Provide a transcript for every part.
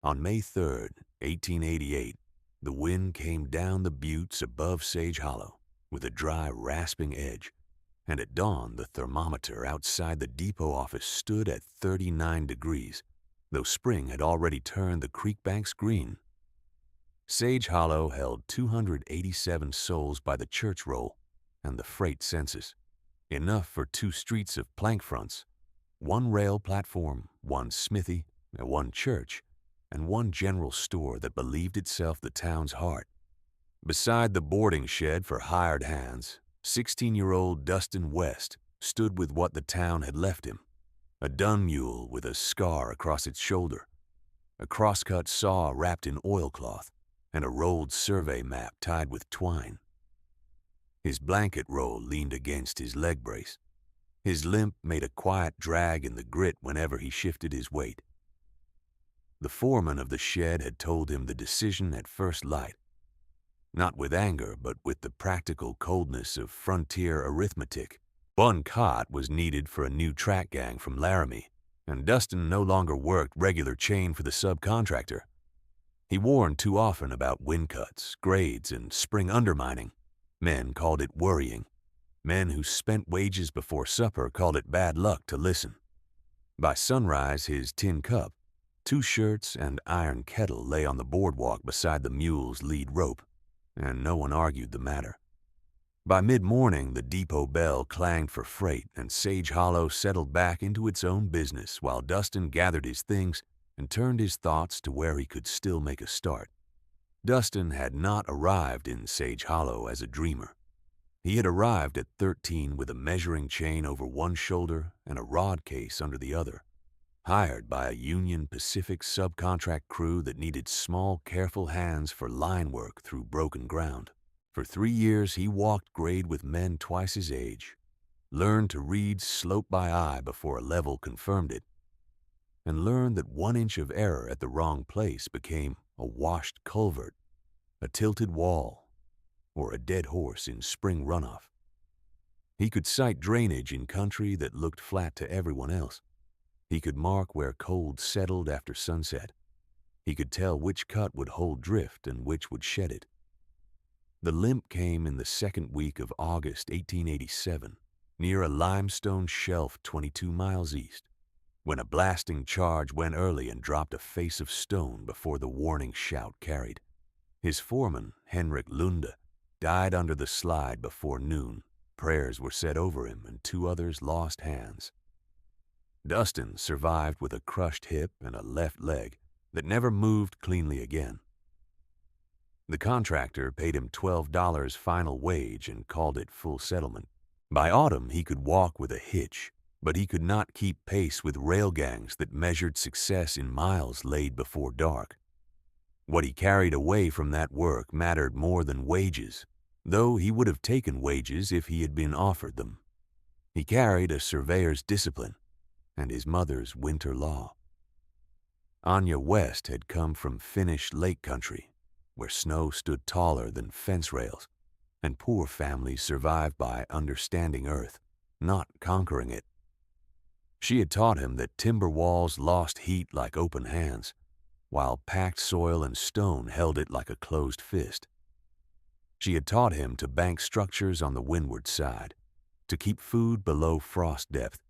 On May 3rd, 1888, the wind came down the buttes above Sage Hollow with a dry, rasping edge, and at dawn the thermometer outside the depot office stood at 39 degrees, though spring had already turned the creek banks green. Sage Hollow held 287 souls by the church roll and the freight census, enough for 2 streets of plank fronts, 1 rail platform, 1 smithy, 1 church, and 1 general store that believed itself the town's heart. Beside the boarding shed for hired hands, 16-year-old Dustin West stood with what the town had left him, a dun mule with a scar across its shoulder, a crosscut saw wrapped in oilcloth, and a rolled survey map tied with twine. His blanket roll leaned against his leg brace. His limp made a quiet drag in the grit whenever he shifted his weight. The foreman of the shed had told him the decision at first light, not with anger, but with the practical coldness of frontier arithmetic. 1 cot was needed for a new track gang from Laramie, and Dustin no longer worked regular chain for the subcontractor. He warned too often about wind cuts, grades, and spring undermining. Men called it worrying. Men who spent wages before supper called it bad luck to listen. By sunrise, his tin cup, 2 shirts, and iron kettle lay on the boardwalk beside the mule's lead rope, and no one argued the matter. By mid-morning, the depot bell clanged for freight, and Sage Hollow settled back into its own business while Dustin gathered his things and turned his thoughts to where he could still make a start. Dustin had not arrived in Sage Hollow as a dreamer. He had arrived at 13 with a measuring chain over one shoulder and a rod case under the other, hired by a Union Pacific subcontract crew that needed small, careful hands for line work through broken ground. For 3 years, he walked grade with men twice his age, learned to read slope by eye before a level confirmed it, and learned that 1 inch of error at the wrong place became a washed culvert, a tilted wall, or a dead horse in spring runoff. He could cite drainage in country that looked flat to everyone else. He could mark where cold settled after sunset. He could tell which cut would hold drift and which would shed it. The limp came in the 2nd week of August 1887, near a limestone shelf 22 miles east, when a blasting charge went early and dropped a face of stone before the warning shout carried. His foreman, Henrik Lunde, died under the slide before noon. Prayers were said over him, and 2 others lost hands. Dustin survived with a crushed hip and a left leg that never moved cleanly again. The contractor paid him $12 final wage and called it full settlement. By autumn, he could walk with a hitch, but he could not keep pace with rail gangs that measured success in miles laid before dark. What he carried away from that work mattered more than wages, though he would have taken wages if he had been offered them. He carried a surveyor's discipline and his mother's winter law. Anya West had come from Finnish lake country, where snow stood taller than fence rails, and poor families survived by understanding earth, not conquering it. She had taught him that timber walls lost heat like open hands, while packed soil and stone held it like a closed fist. She had taught him to bank structures on the windward side, to keep food below frost depth,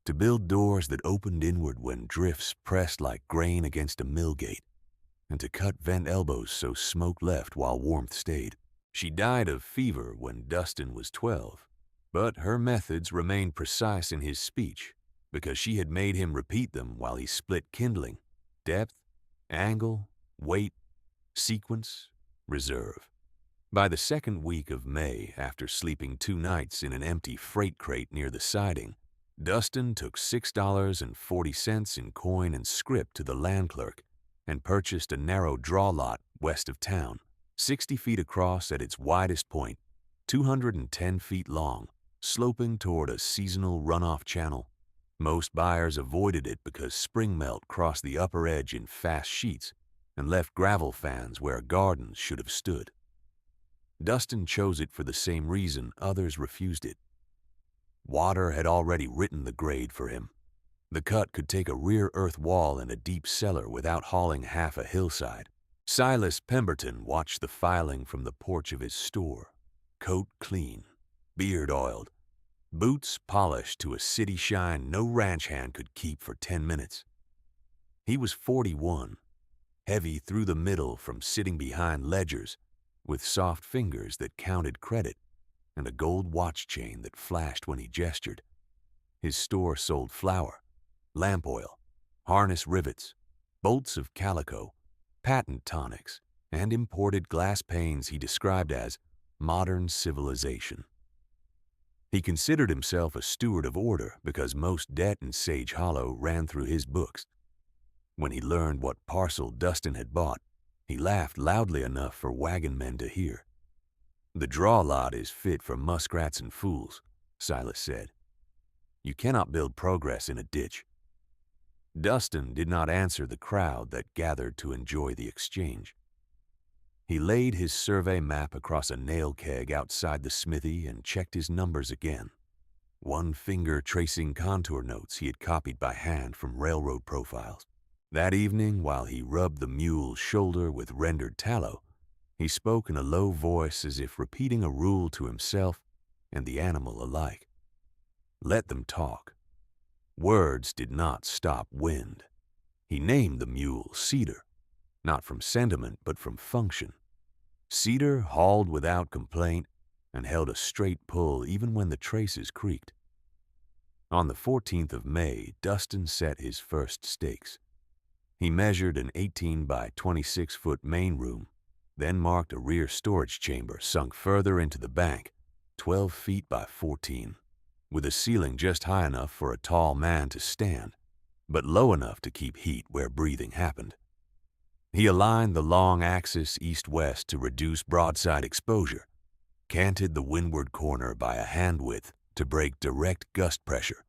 to build doors that opened inward when drifts pressed like grain against a mill gate, and to cut vent elbows so smoke left while warmth stayed. She died of fever when Dustin was 12, but her methods remained precise in his speech because she had made him repeat them while he split kindling, depth, angle, weight, sequence, reserve. By the 2nd week of May, after sleeping 2 nights in an empty freight crate near the siding, Dustin took $6.40 in coin and scrip to the land clerk and purchased a narrow draw lot west of town, 60 feet across at its widest point, 210 feet long, sloping toward a seasonal runoff channel. Most buyers avoided it because spring melt crossed the upper edge in fast sheets and left gravel fans where gardens should have stood. Dustin chose it for the same reason others refused it. Water had already written the grade for him. The cut could take a rear earth wall and a deep cellar without hauling half a hillside. Silas Pemberton watched the filing from the porch of his store. Coat clean, beard oiled, boots polished to a city shine no ranch hand could keep for 10 minutes. He was 41, heavy through the middle from sitting behind ledgers, with soft fingers that counted credit and a gold watch chain that flashed when he gestured. His store sold flour, lamp oil, harness rivets, bolts of calico, patent tonics, and imported glass panes he described as modern civilization. He considered himself a steward of order because most debt in Sage Hollow ran through his books. When he learned what parcel Dustin had bought, he laughed loudly enough for wagon men to hear. "The draw lot is fit for muskrats and fools," Silas said. "You cannot build progress in a ditch." Dustin did not answer the crowd that gathered to enjoy the exchange. He laid his survey map across a nail keg outside the smithy and checked his numbers again, one finger tracing contour notes he had copied by hand from railroad profiles. That evening, while he rubbed the mule's shoulder with rendered tallow, he spoke in a low voice as if repeating a rule to himself and the animal alike. Let them talk. Words did not stop wind. He named the mule Cedar, not from sentiment but from function. Cedar hauled without complaint and held a straight pull even when the traces creaked. On the 14th of May, Dustin set his first stakes. He measured an 18 by 26-foot main room, then marked a rear storage chamber sunk further into the bank, 12 feet by 14, with a ceiling just high enough for a tall man to stand, but low enough to keep heat where breathing happened. He aligned the long axis east-west to reduce broadside exposure, canted the windward corner by a hand width to break direct gust pressure,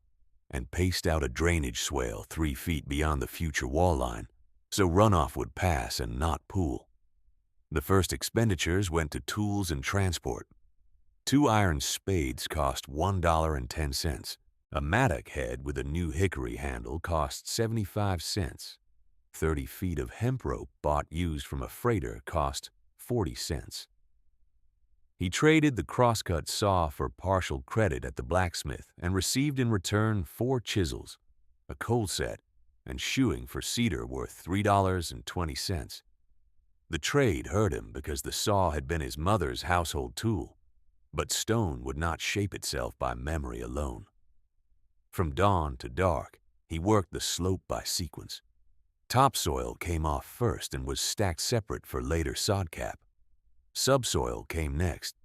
and paced out a drainage swale 3 feet beyond the future wall line so runoff would pass and not pool. The first expenditures went to tools and transport. 2 iron spades cost $1.10. A mattock head with a new hickory handle cost 75 cents. 30 feet of hemp rope bought used from a freighter cost 40 cents. He traded the crosscut saw for partial credit at the blacksmith and received in return 4 chisels, a coal set, and shoeing for cedar worth $3.20. The trade hurt him because the saw had been his mother's household tool, but stone would not shape itself by memory alone. From dawn to dark, he worked the slope by sequence. Topsoil came off first and was stacked separate for later sod cap. Subsoil came next.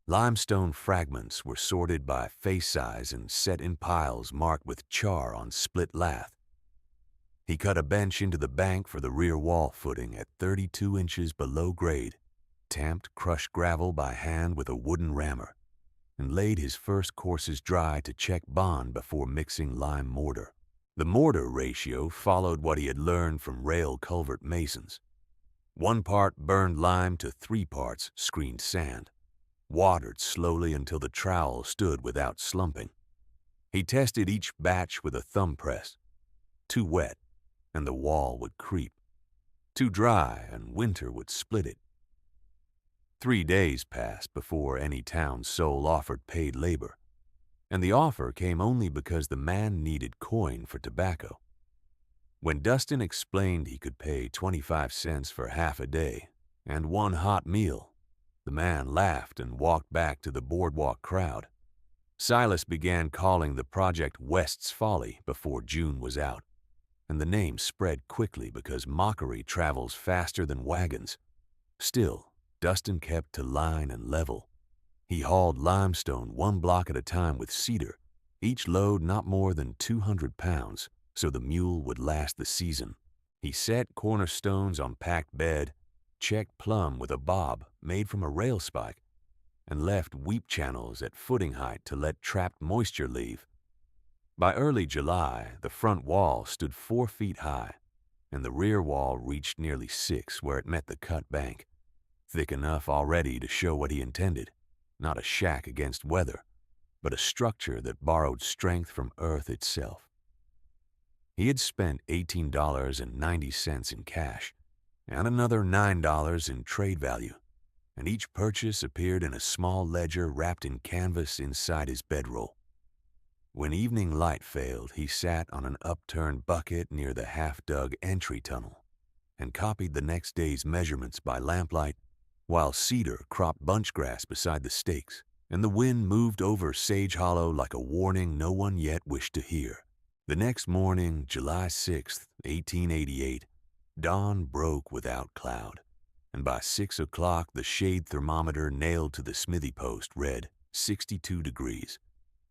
Limestone fragments were sorted by face size and set in piles marked with char on split lath. He cut a bench into the bank for the rear wall footing at 32 inches below grade, tamped crushed gravel by hand with a wooden rammer, and laid his first courses dry to check bond before mixing lime mortar. The mortar ratio followed what he had learned from rail culvert masons. 1 part burned lime to 3 parts screened sand, watered slowly until the trowel stood without slumping. He tested each batch with a thumb press. Too wet, and the wall would creep. Too dry, and winter would split it. 3 days passed before any town soul offered paid labor, and the offer came only because the man needed coin for tobacco. When Dustin explained he could pay 25 cents for half a day and 1 hot meal, the man laughed and walked back to the boardwalk crowd. Silas began calling the project West's Folly before June was out, and the name spread quickly because mockery travels faster than wagons. Still, Dustin kept to line and level. He hauled limestone 1 block at a time with cedar, each load not more than 200 pounds, so the mule would last the season. He set cornerstones on packed bed, checked plumb with a bob made from a rail spike, and left weep channels at footing height to let trapped moisture leave. By early July, the front wall stood 4 feet high, and the rear wall reached nearly 6 where it met the cut bank, thick enough already to show what he intended, not a shack against weather, but a structure that borrowed strength from earth itself. He had spent $18.90 in cash and another $9 in trade value, and each purchase appeared in a small ledger wrapped in canvas inside his bedroll. When evening light failed, he sat on an upturned bucket near the half-dug entry tunnel and copied the next day's measurements by lamplight while Cedar cropped bunchgrass beside the stakes and the wind moved over Sage Hollow like a warning no one yet wished to hear. The next morning, July 6th, 1888, dawn broke without cloud, and by 6 o'clock the shade thermometer nailed to the smithy post read 62 degrees,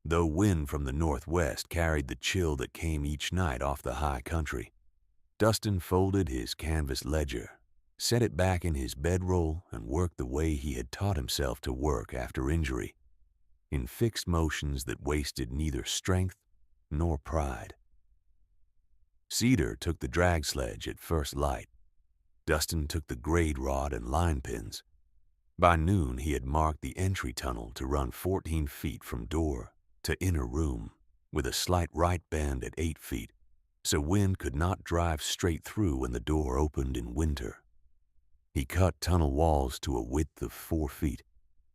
though wind from the northwest carried the chill that came each night off the high country. Dustin folded his canvas ledger, set it back in his bedroll, and worked the way he had taught himself to work after injury, in fixed motions that wasted neither strength nor pride. Cedar took the drag sledge at first light. Dustin took the grade rod and line pins. By noon, he had marked the entry tunnel to run 14 feet from door to inner room, with a slight right bend at 8 feet, so wind could not drive straight through when the door opened in winter. He cut tunnel walls to a width of 4 feet,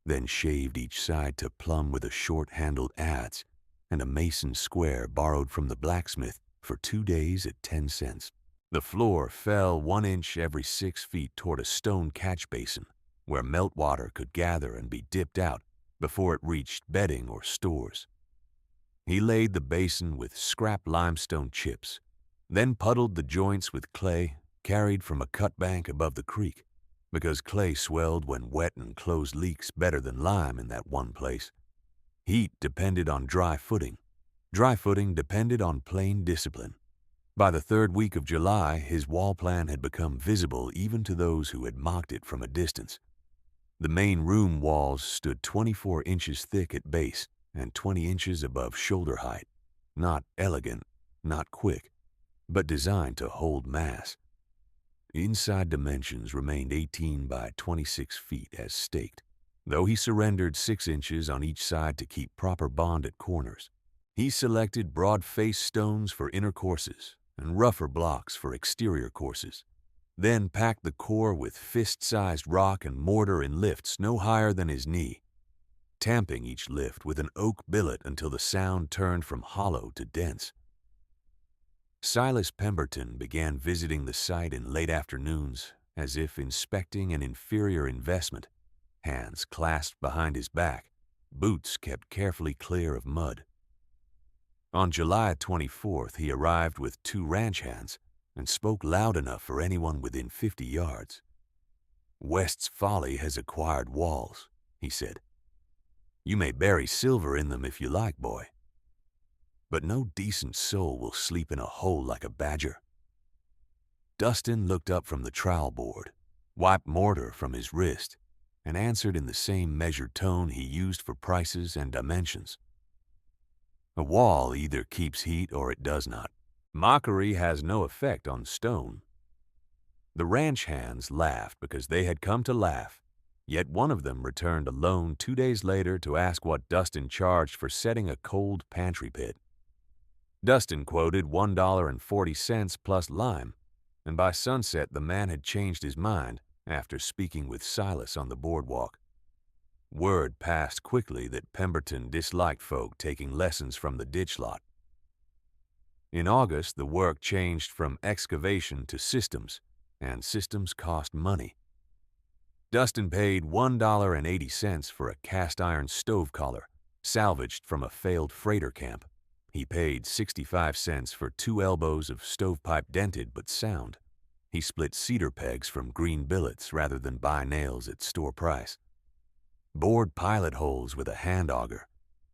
then shaved each side to plumb with a short-handled adze and a mason square borrowed from the blacksmith for 2 days at 10 cents. The floor fell 1 inch every 6 feet toward a stone catch basin where meltwater could gather and be dipped out before it reached bedding or stores. He laid the basin with scrap limestone chips, then puddled the joints with clay carried from a cut bank above the creek, because clay swelled when wet and closed leaks better than lime in that one place. Heat depended on dry footing. Dry footing depended on plain discipline. By the 3rd week of July, his wall plan had become visible even to those who had mocked it from a distance. The main room walls stood 24 inches thick at base and 20 inches above shoulder height. Not elegant, not quick, but designed to hold mass. Inside dimensions remained 18 by 26 feet as staked, though he surrendered 6 inches on each side to keep proper bond at corners. He selected broad-faced stones for inner courses and rougher blocks for exterior courses, then packed the core with fist-sized rock and mortar in lifts no higher than his knee, tamping each lift with an oak billet until the sound turned from hollow to dense. Silas Pemberton began visiting the site in late afternoons as if inspecting an inferior investment, hands clasped behind his back, boots kept carefully clear of mud. On July 24th, he arrived with 2 ranch hands and spoke loud enough for anyone within 50 yards. "West's Folly has acquired walls," he said. "You may bury silver in them if you like, boy. But no decent soul will sleep in a hole like a badger." Dustin looked up from the trowel board, wiped mortar from his wrist, and answered in the same measured tone he used for prices and dimensions. "A wall either keeps heat or it does not. Mockery has no effect on stone." The ranch hands laughed because they had come to laugh, yet one of them returned alone 2 days later to ask what Dustin charged for setting a cold pantry pit. Dustin quoted $1.40 plus lime, and by sunset the man had changed his mind after speaking with Silas on the boardwalk. Word passed quickly that Pemberton disliked folk taking lessons from the ditch lot. In August, the work changed from excavation to systems, and systems cost money. Dustin paid $1.80 for a cast-iron stove collar, salvaged from a failed freighter camp. He paid 65 cents for 2 elbows of stovepipe dented but sound. He split cedar pegs from green billets rather than buy nails at store price, bored pilot holes with a hand auger,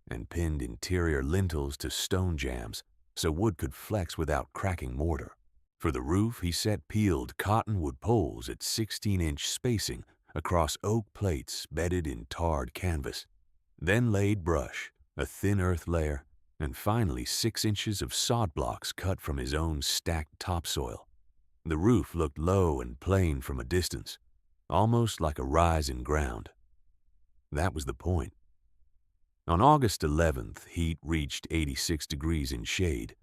and pinned interior lintels to stone jambs so wood could flex without cracking mortar. For the roof, he set peeled cottonwood poles at 16-inch spacing across oak plates bedded in tarred canvas, then laid brush, a thin earth layer, and finally 6 inches of sod blocks cut from his own stacked topsoil. The roof looked low and plain from a distance, almost like a rise in ground. That was the point. On August 11th, heat reached 86 degrees in shade,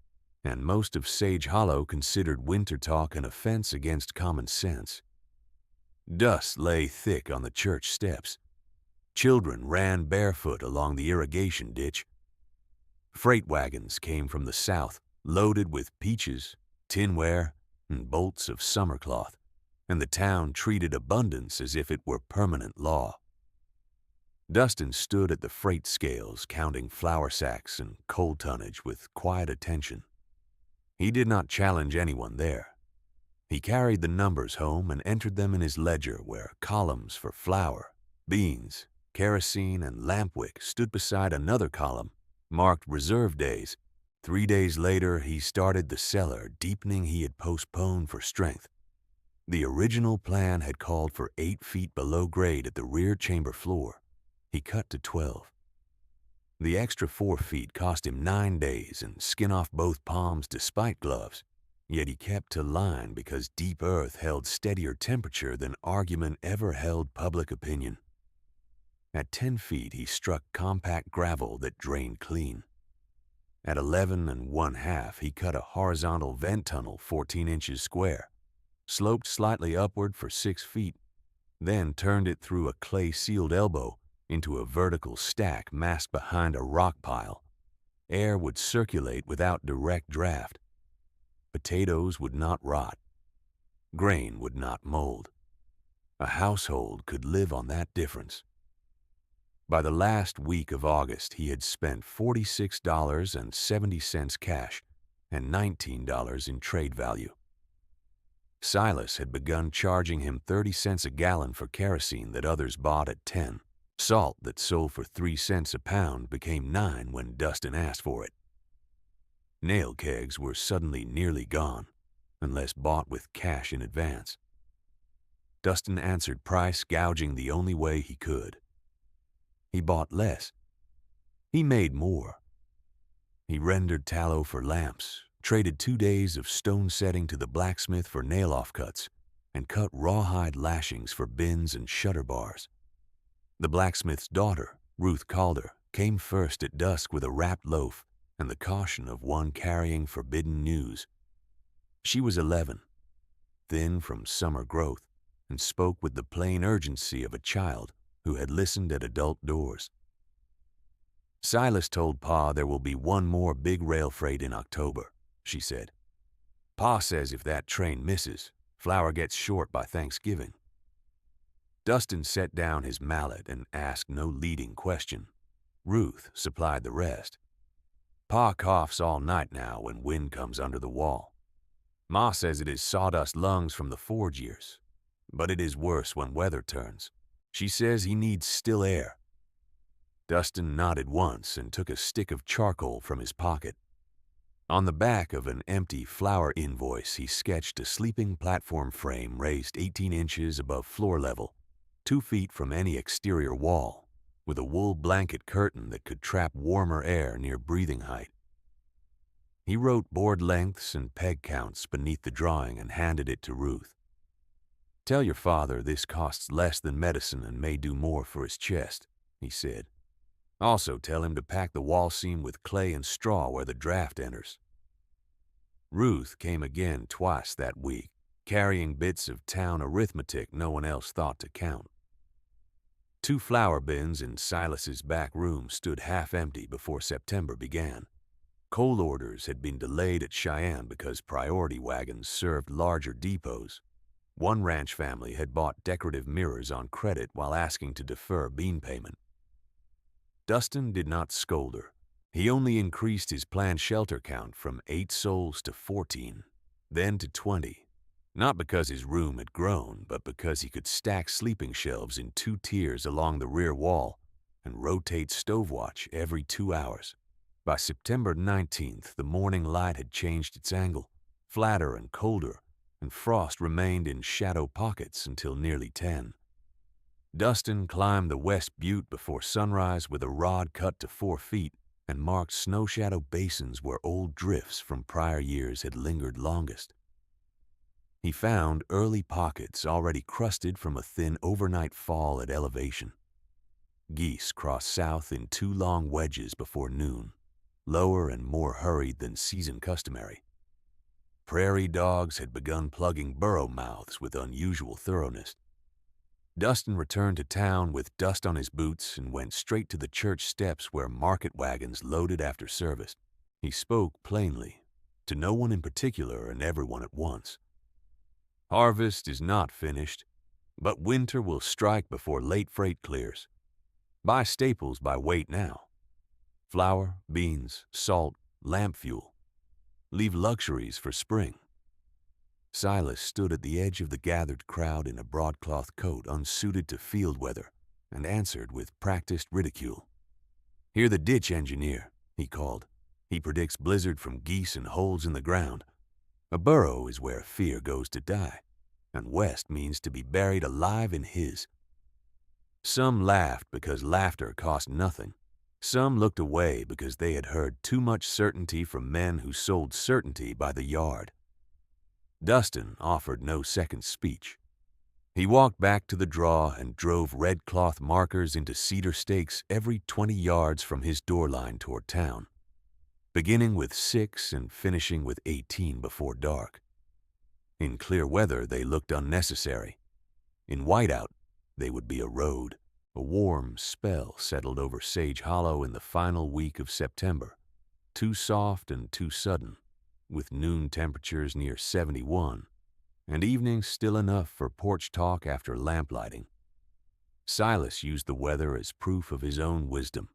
and most of Sage Hollow considered winter talk an offense against common sense. Dust lay thick on the church steps. Children ran barefoot along the irrigation ditch. Freight wagons came from the south, loaded with peaches, tinware, and bolts of summer cloth, and the town treated abundance as if it were permanent law. Dustin stood at the freight scales, counting flour sacks and coal tonnage with quiet attention. He did not challenge anyone there. He carried the numbers home and entered them in his ledger, where columns for flour, beans, kerosene, and lampwick stood beside another column marked reserve days. 3 days later, he started the cellar, deepening he had postponed for strength. The original plan had called for 8 feet below grade at the rear chamber floor. He cut to 12. The extra 4 feet cost him 9 days and skin off both palms despite gloves. Yet he kept to line because deep earth held steadier temperature than argument ever held public opinion. At 10 feet, he struck compact gravel that drained clean. At 11 1/2, he cut a horizontal vent tunnel 14 inches square, sloped slightly upward for 6 feet, then turned it through a clay-sealed elbow into a vertical stack massed behind a rock pile. Air would circulate without direct draft. Potatoes would not rot. Grain would not mold. A household could live on that difference. By the last week of August, he had spent $46.70 cash and $19 in trade value. Silas had begun charging him 30 cents a gallon for kerosene that others bought at 10. Salt that sold for 3 cents a pound became 9 when Dustin asked for it. Nail kegs were suddenly nearly gone, unless bought with cash in advance. Dustin answered price gouging the only way he could. He bought less. He made more. He rendered tallow for lamps, traded 2 days of stone setting to the blacksmith for nail offcuts, and cut rawhide lashings for bins and shutter bars. The blacksmith's daughter, Ruth Calder, came first at dusk with a wrapped loaf and the caution of one carrying forbidden news. She was 11, thin from summer growth, and spoke with the plain urgency of a child who had listened at adult doors. Silas told Pa there will be one more big rail freight in October, she said. Pa says if that train misses, flour gets short by Thanksgiving. Dustin set down his mallet and asked no leading question. Ruth supplied the rest. Pa coughs all night now when wind comes under the wall. Ma says it is sawdust lungs from the forge years, but it is worse when weather turns. She says he needs still air. Dustin nodded once and took a stick of charcoal from his pocket. On the back of an empty flour invoice, he sketched a sleeping platform frame raised 18 inches above floor level, 2 feet from any exterior wall, with a wool blanket curtain that could trap warmer air near breathing height. He wrote board lengths and peg counts beneath the drawing and handed it to Ruth. "Tell your father this costs less than medicine and may do more for his chest," he said. "Also tell him to pack the wall seam with clay and straw where the draft enters." Ruth came again twice that week, carrying bits of town arithmetic no one else thought to count. 2 flour bins in Silas's back room stood half empty before September began. Coal orders had been delayed at Cheyenne because priority wagons served larger depots. One ranch family had bought decorative mirrors on credit while asking to defer bean payment. Dustin did not scold her. He only increased his planned shelter count from 8 souls to 14, then to 20. Not because his room had grown, but because he could stack sleeping shelves in 2 tiers along the rear wall and rotate stove watch every 2 hours. By September 19th, the morning light had changed its angle, flatter and colder, and frost remained in shadow pockets until nearly 10. Dustin climbed the West Butte before sunrise with a rod cut to 4 feet and marked snow shadow basins where old drifts from prior years had lingered longest. He found early pockets already crusted from a thin overnight fall at elevation. Geese crossed south in 2 long wedges before noon. lower and more hurried than season customary. Prairie dogs had begun plugging burrow mouths with unusual thoroughness. Dustin returned to town with dust on his boots and went straight to the church steps where market wagons loaded after service. He spoke plainly, to no one in particular and everyone at once. Harvest is not finished, but winter will strike before late freight clears. Buy staples by weight now. Flour, beans, salt, lamp fuel. Leave luxuries for spring. Silas stood at the edge of the gathered crowd in a broadcloth coat unsuited to field weather and answered with practiced ridicule. "Hear the ditch engineer," he called. "He predicts blizzard from geese and holes in the ground. A burrow is where fear goes to die, and West means to be buried alive in his." Some laughed because laughter cost nothing. Some looked away because they had heard too much certainty from men who sold certainty by the yard. Dustin offered no second speech. He walked back to the draw and drove red cloth markers into cedar stakes every 20 yards from his door line toward town, beginning with 6 and finishing with 18 before dark. In clear weather, they looked unnecessary. In whiteout, they would be a road. A warm spell settled over Sage Hollow in the final week of September, too soft and too sudden, with noon temperatures near 71, and evenings still enough for porch talk after lamplighting. Silas used the weather as proof of his own wisdom,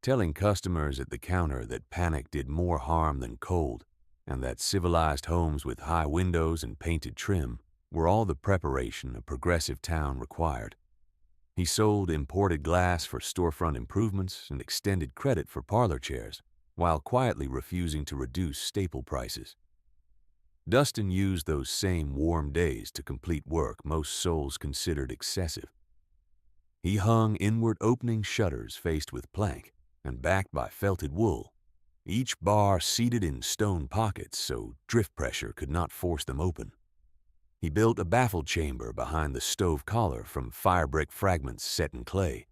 telling customers at the counter that panic did more harm than cold, and that civilized homes with high windows and painted trim were all the preparation a progressive town required. He sold imported glass for storefront improvements and extended credit for parlor chairs, while quietly refusing to reduce staple prices. Dustin used those same warm days to complete work most souls considered excessive. He hung inward opening shutters faced with plank and backed by felted wool, each bar seated in stone pockets so drift pressure could not force them open. He built a baffle chamber behind the stove collar from firebrick fragments set in clay,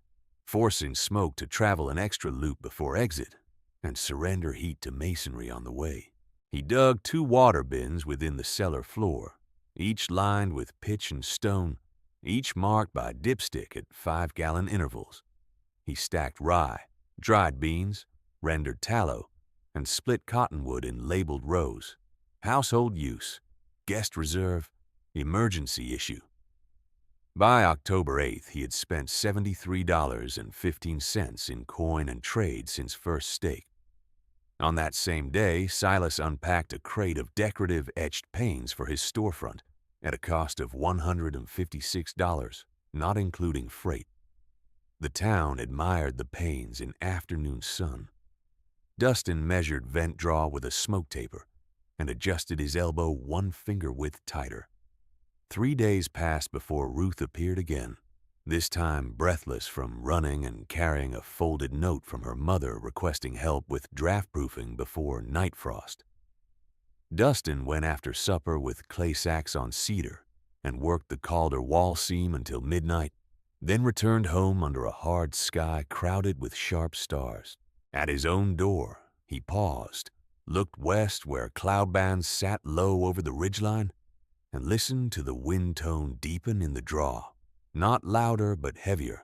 forcing smoke to travel an extra loop before exit and surrender heat to masonry on the way. He dug 2 water bins within the cellar floor, each lined with pitch and stone, each marked by dipstick at 5-gallon intervals. He stacked rye, dried beans, rendered tallow, and split cottonwood in labeled rows. Household use, guest reserve, emergency issue. By October 8th, he had spent $73.15 in coin and trade since first stake. On that same day, Silas unpacked a crate of decorative etched panes for his storefront at a cost of $156, not including freight. The town admired the panes in afternoon sun. Dustin measured vent draw with a smoke taper and adjusted his elbow 1 finger width tighter. 3 days passed before Ruth appeared again, this time breathless from running and carrying a folded note from her mother requesting help with draft-proofing before night frost. Dustin went after supper with clay sacks on cedar and worked the Calder wall seam until midnight, then returned home under a hard sky crowded with sharp stars. At his own door, he paused, looked west where cloud bands sat low over the ridgeline, and listened to the wind tone deepen in the draw, not louder but heavier,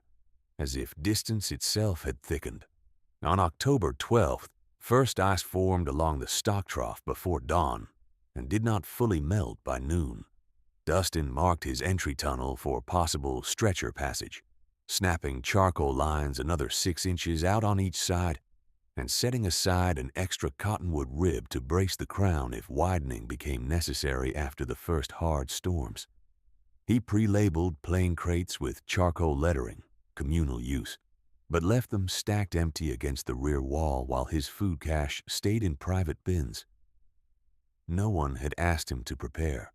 as if distance itself had thickened. On October 12th, first ice formed along the stock trough before dawn and did not fully melt by noon. Dustin marked his entry tunnel for possible stretcher passage, snapping charcoal lines another 6 inches out on each side and setting aside an extra cottonwood rib to brace the crown if widening became necessary after the first hard storms. He pre-labeled plain crates with charcoal lettering, communal use, but left them stacked empty against the rear wall while his food cache stayed in private bins. No one had asked him to prepare.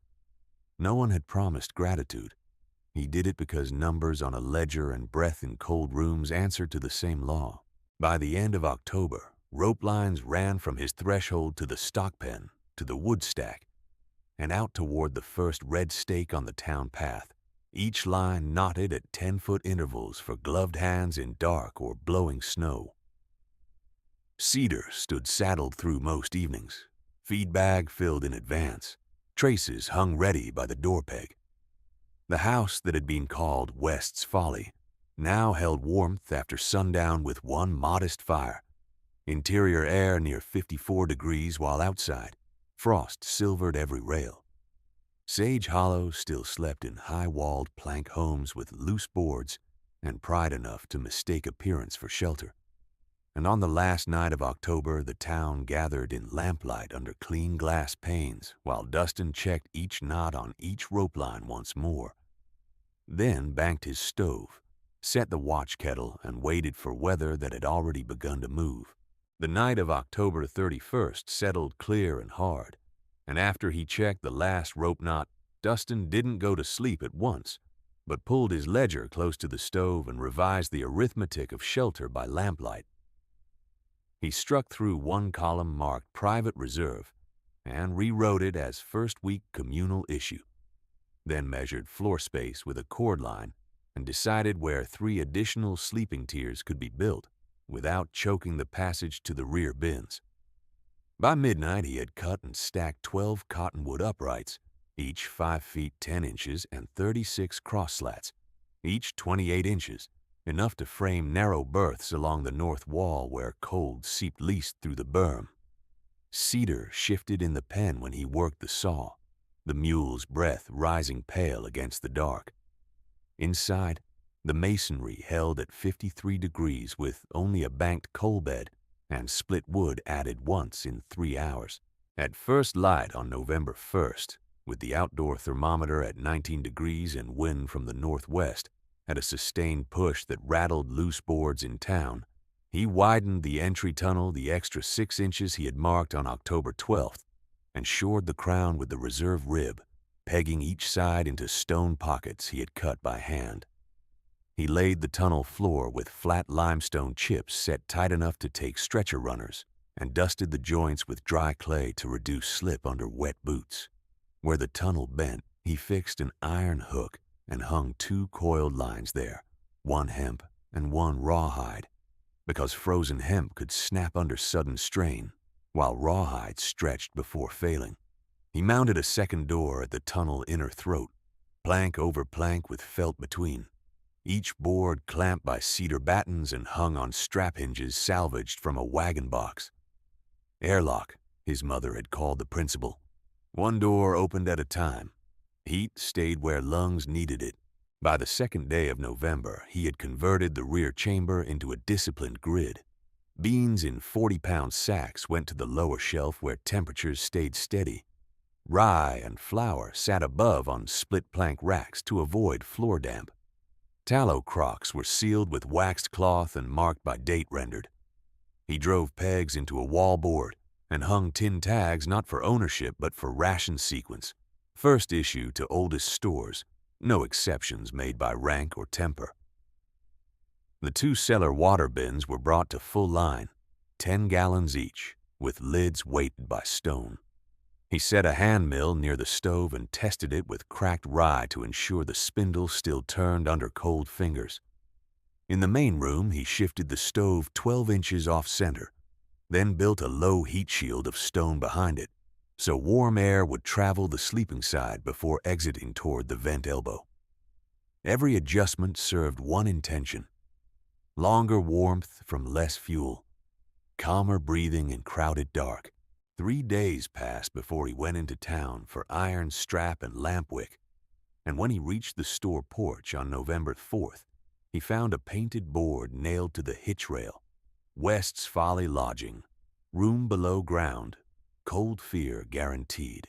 No one had promised gratitude. He did it because numbers on a ledger and breath in cold rooms answered to the same law. By the end of October, rope lines ran from his threshold to the stock pen, to the wood stack, and out toward the first red stake on the town path, each line knotted at 10-foot intervals for gloved hands in dark or blowing snow. Cedar stood saddled through most evenings, feed bag filled in advance, traces hung ready by the door peg. The house that had been called West's Folly now held warmth after sundown with one modest fire. Interior air near 54 degrees, while outside, frost silvered every rail. Sage Hollow still slept in high-walled plank homes with loose boards and pride enough to mistake appearance for shelter. And on the last night of October, the town gathered in lamplight under clean glass panes while Dustin checked each knot on each rope line once more. Then banked his stove, set the watch kettle, and waited for weather that had already begun to move. The night of October 31st settled clear and hard, and after he checked the last rope knot, Dustin didn't go to sleep at once, but pulled his ledger close to the stove and revised the arithmetic of shelter by lamplight. He struck through one column marked Private Reserve and rewrote it as First Week Communal Issue, then measured floor space with a cord line and decided where 3 additional sleeping tiers could be built without choking the passage to the rear bins. By midnight, he had cut and stacked 12 cottonwood uprights, each 5 feet 10 inches, and 36 cross slats, each 28 inches, enough to frame narrow berths along the north wall where cold seeped least through the berm. Cedar shifted in the pen when he worked the saw, the mule's breath rising pale against the dark. Inside, the masonry held at 53 degrees with only a banked coal bed and split wood added once in 3 hours. At first light on November 1st, with the outdoor thermometer at 19 degrees and wind from the northwest at a sustained push that rattled loose boards in town, he widened the entry tunnel the extra 6 inches he had marked on October 12th and shored the crown with the reserve rib, pegging each side into stone pockets he had cut by hand. He laid the tunnel floor with flat limestone chips set tight enough to take stretcher runners and dusted the joints with dry clay to reduce slip under wet boots. Where the tunnel bent, he fixed an iron hook and hung 2 coiled lines there, one hemp and one rawhide, because frozen hemp could snap under sudden strain, while rawhide stretched before failing. He mounted a second door at the tunnel inner throat, plank over plank with felt between, each board clamped by cedar battens and hung on strap hinges salvaged from a wagon box. Airlock, his mother had called the principle. One door opened at a time. Heat stayed where lungs needed it. By the second day of November, he had converted the rear chamber into a disciplined grid. Beans in 40-pound sacks went to the lower shelf where temperatures stayed steady. Rye and flour sat above on split plank racks to avoid floor damp. Tallow crocks were sealed with waxed cloth and marked by date rendered. He drove pegs into a wallboard and hung tin tags not for ownership but for ration sequence, first issue to oldest stores, no exceptions made by rank or temper. The 2 cellar water bins were brought to full line, 10 gallons each, with lids weighted by stone. He set a hand mill near the stove and tested it with cracked rye to ensure the spindle still turned under cold fingers. In the main room, he shifted the stove 12 inches off-center, then built a low heat shield of stone behind it, so warm air would travel the sleeping side before exiting toward the vent elbow. Every adjustment served one intention: longer warmth from less fuel, calmer breathing in crowded dark. 3 days passed before he went into town for iron strap and lamp wick, and when he reached the store porch on November 4th, he found a painted board nailed to the hitch rail: West's Folly Lodging, room below ground, cold fear guaranteed.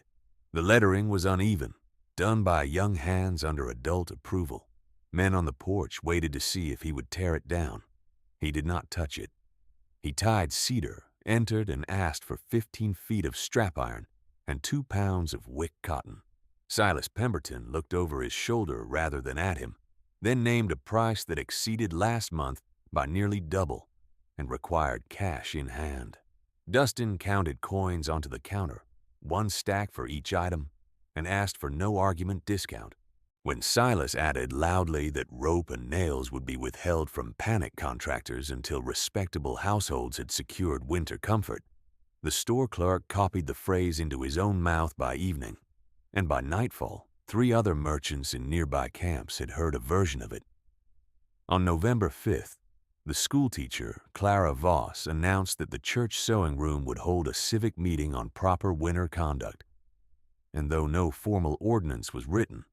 The lettering was uneven, done by young hands under adult approval. Men on the porch waited to see if he would tear it down. He did not touch it. He tied cedar, entered, and asked for 15 feet of strap iron and 2 pounds of wick cotton. Silas Pemberton looked over his shoulder rather than at him, then named a price that exceeded last month by nearly double and required cash in hand. Dustin counted coins onto the counter, 1 stack for each item, and asked for no argument discount. When Silas added loudly that rope and nails would be withheld from panic contractors until respectable households had secured winter comfort, the store clerk copied the phrase into his own mouth by evening, and by nightfall, 3 other merchants in nearby camps had heard a version of it. On November 5th, the schoolteacher, Clara Voss, announced that the church sewing room would hold a civic meeting on proper winter conduct. And though no formal ordinance was written,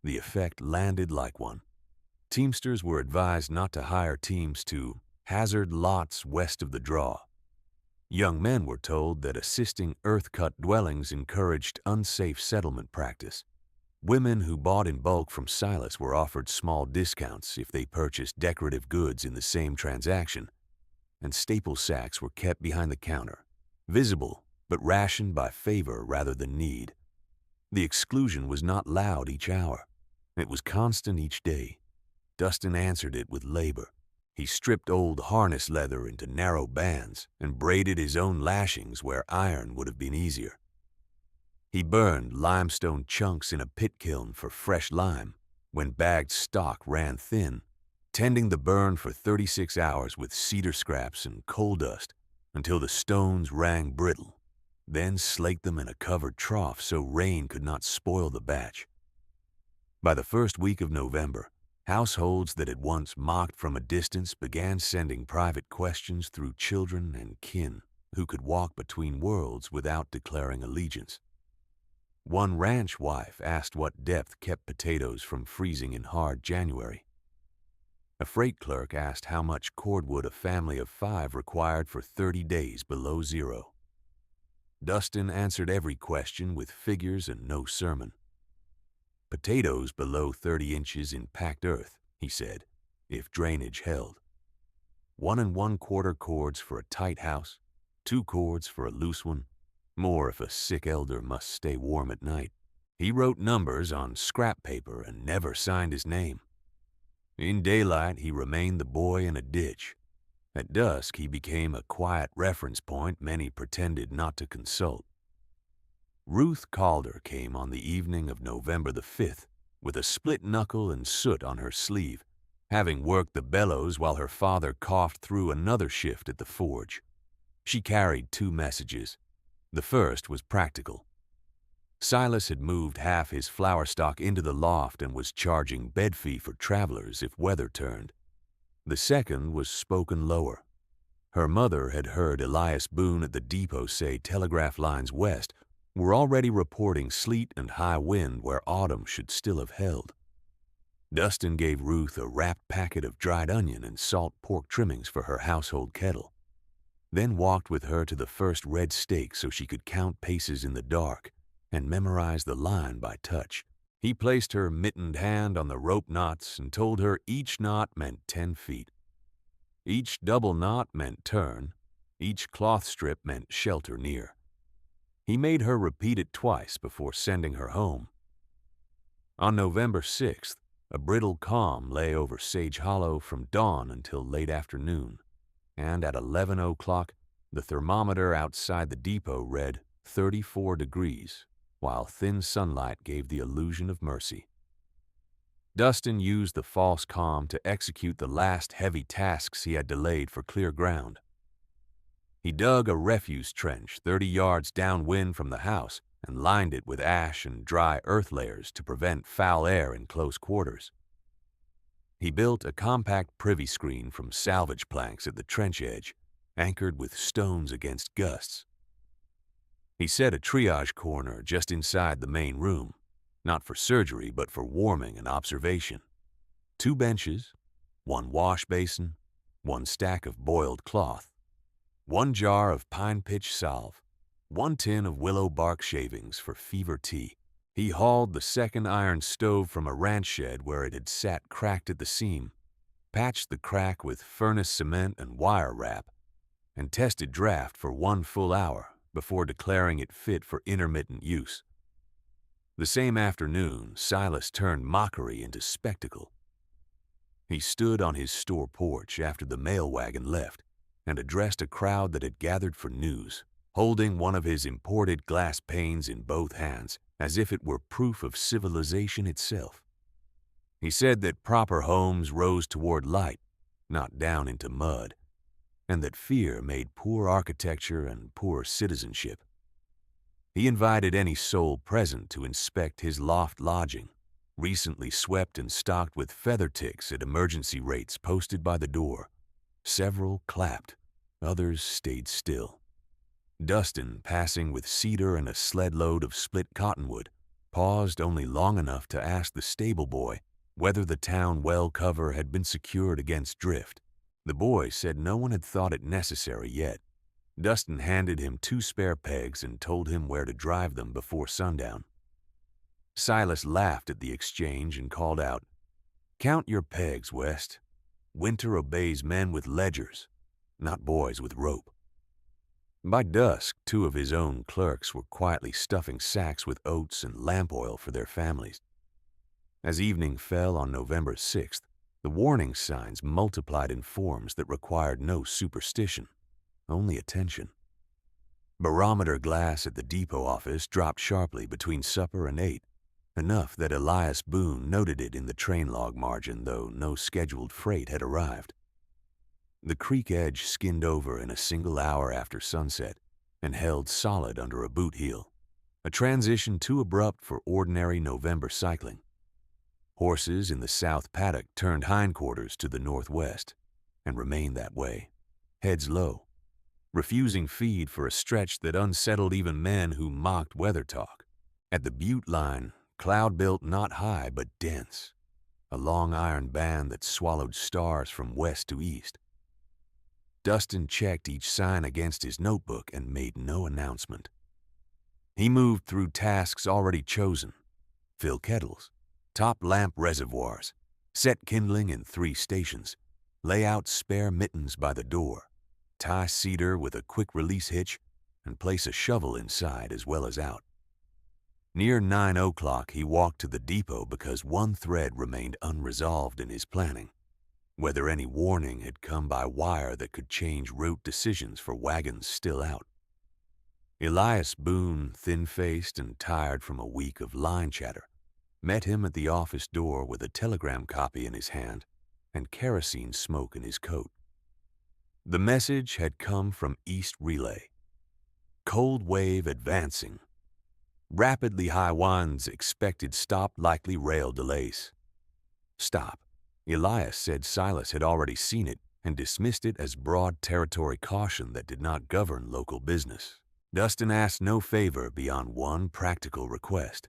the effect landed like one. Teamsters were advised not to hire teams to hazard lots west of the draw. Young men were told that assisting earth-cut dwellings encouraged unsafe settlement practice. Women who bought in bulk from Silas were offered small discounts if they purchased decorative goods in the same transaction, and staple sacks were kept behind the counter, visible but rationed by favor rather than need. The exclusion was not loud each hour. It was constant each day. Dustin answered it with labor. He stripped old harness leather into narrow bands and braided his own lashings where iron would have been easier. He burned limestone chunks in a pit kiln for fresh lime when bagged stock ran thin, tending the burn for 36 hours with cedar scraps and coal dust until the stones rang brittle, then slaked them in a covered trough so rain could not spoil the batch. By the first week of November, households that had once mocked from a distance began sending private questions through children and kin who could walk between worlds without declaring allegiance. One ranch wife asked what depth kept potatoes from freezing in hard January. A freight clerk asked how much cordwood a family of 5 required for 30 days below zero. Dustin answered every question with figures and no sermon. Potatoes below 30 inches in packed earth, he said, if drainage held. 1 1/4 cords for a tight house, 2 cords for a loose one, more if a sick elder must stay warm at night. He wrote numbers on scrap paper and never signed his name. In daylight, he remained the boy in a ditch. At dusk, he became a quiet reference point many pretended not to consult. Ruth Calder came on the evening of November the 5th with a split knuckle and soot on her sleeve, having worked the bellows while her father coughed through another shift at the forge. She carried 2 messages. The first was practical. Silas had moved half his flour stock into the loft and was charging bed fee for travelers if weather turned. The second was spoken lower. Her mother had heard Elias Boone at the depot say telegraph lines west were already reporting sleet and high wind where autumn should still have held. Dustin gave Ruth a wrapped packet of dried onion and salt pork trimmings for her household kettle, then walked with her to the first red stake so she could count paces in the dark and memorize the line by touch. He placed her mittened hand on the rope knots and told her each knot meant 10 feet. Each double knot meant turn. Each cloth strip meant shelter near. He made her repeat it twice before sending her home. On November 6th, a brittle calm lay over Sage Hollow from dawn until late afternoon, and at 11 o'clock, the thermometer outside the depot read 34 degrees, while thin sunlight gave the illusion of mercy. Dustin used the false calm to execute the last heavy tasks he had delayed for clear ground. He dug a refuse trench 30 yards downwind from the house and lined it with ash and dry earth layers to prevent foul air in close quarters. He built a compact privy screen from salvage planks at the trench edge, anchored with stones against gusts. He set a triage corner just inside the main room, not for surgery but for warming and observation. 2 benches, 1 wash basin, 1 stack of boiled cloth, 1 jar of pine pitch salve, 1 tin of willow bark shavings for fever tea. He hauled the second iron stove from a ranch shed where it had sat cracked at the seam, patched the crack with furnace cement and wire wrap, and tested draft for 1 full hour before declaring it fit for intermittent use. The same afternoon, Silas turned mockery into spectacle. He stood on his store porch after the mail wagon left and addressed a crowd that had gathered for news, holding one of his imported glass panes in both hands as if it were proof of civilization itself. He said that proper homes rose toward light, not down into mud, and that fear made poor architecture and poor citizenship. He invited any soul present to inspect his loft lodging, recently swept and stocked with feather ticks at emergency rates posted by the door. Several clapped, others stayed still. Dustin, passing with cedar and a sled load of split cottonwood, paused only long enough to ask the stable boy whether the town well cover had been secured against drift. The boy said no one had thought it necessary yet. Dustin handed him 2 spare pegs and told him where to drive them before sundown. Silas laughed at the exchange and called out, "Count your pegs, West. Winter obeys men with ledgers, not boys with rope." By dusk, 2 of his own clerks were quietly stuffing sacks with oats and lamp oil for their families. As evening fell on November 6th, the warning signs multiplied in forms that required no superstition, only attention. Barometer glass at the depot office dropped sharply between supper and 8, enough that Elias Boone noted it in the train log margin, though no scheduled freight had arrived. The creek edge skinned over in a single hour after sunset and held solid under a boot heel, a transition too abrupt for ordinary November cycling. Horses in the south paddock turned hindquarters to the northwest and remained that way, heads low, refusing feed for a stretch that unsettled even men who mocked weather talk. At the butte line, cloud built not high but dense, a long iron band that swallowed stars from west to east. Dustin checked each sign against his notebook and made no announcement. He moved through tasks already chosen: fill kettles, top lamp reservoirs, set kindling in 3 stations, lay out spare mittens by the door, tie cedar with a quick-release hitch, and place a shovel inside as well as out. Near 9 o'clock, he walked to the depot because one thread remained unresolved in his planning: whether any warning had come by wire that could change route decisions for wagons still out. Elias Boone, thin-faced and tired from a week of line chatter, met him at the office door with a telegram copy in his hand and kerosene smoke in his coat. The message had come from East Relay. Cold wave advancing. Rapidly high winds expected, stop, likely rail delays. Stop. Elias said Silas had already seen it and dismissed it as broad territory caution that did not govern local business. Dustin asked no favor beyond one practical request.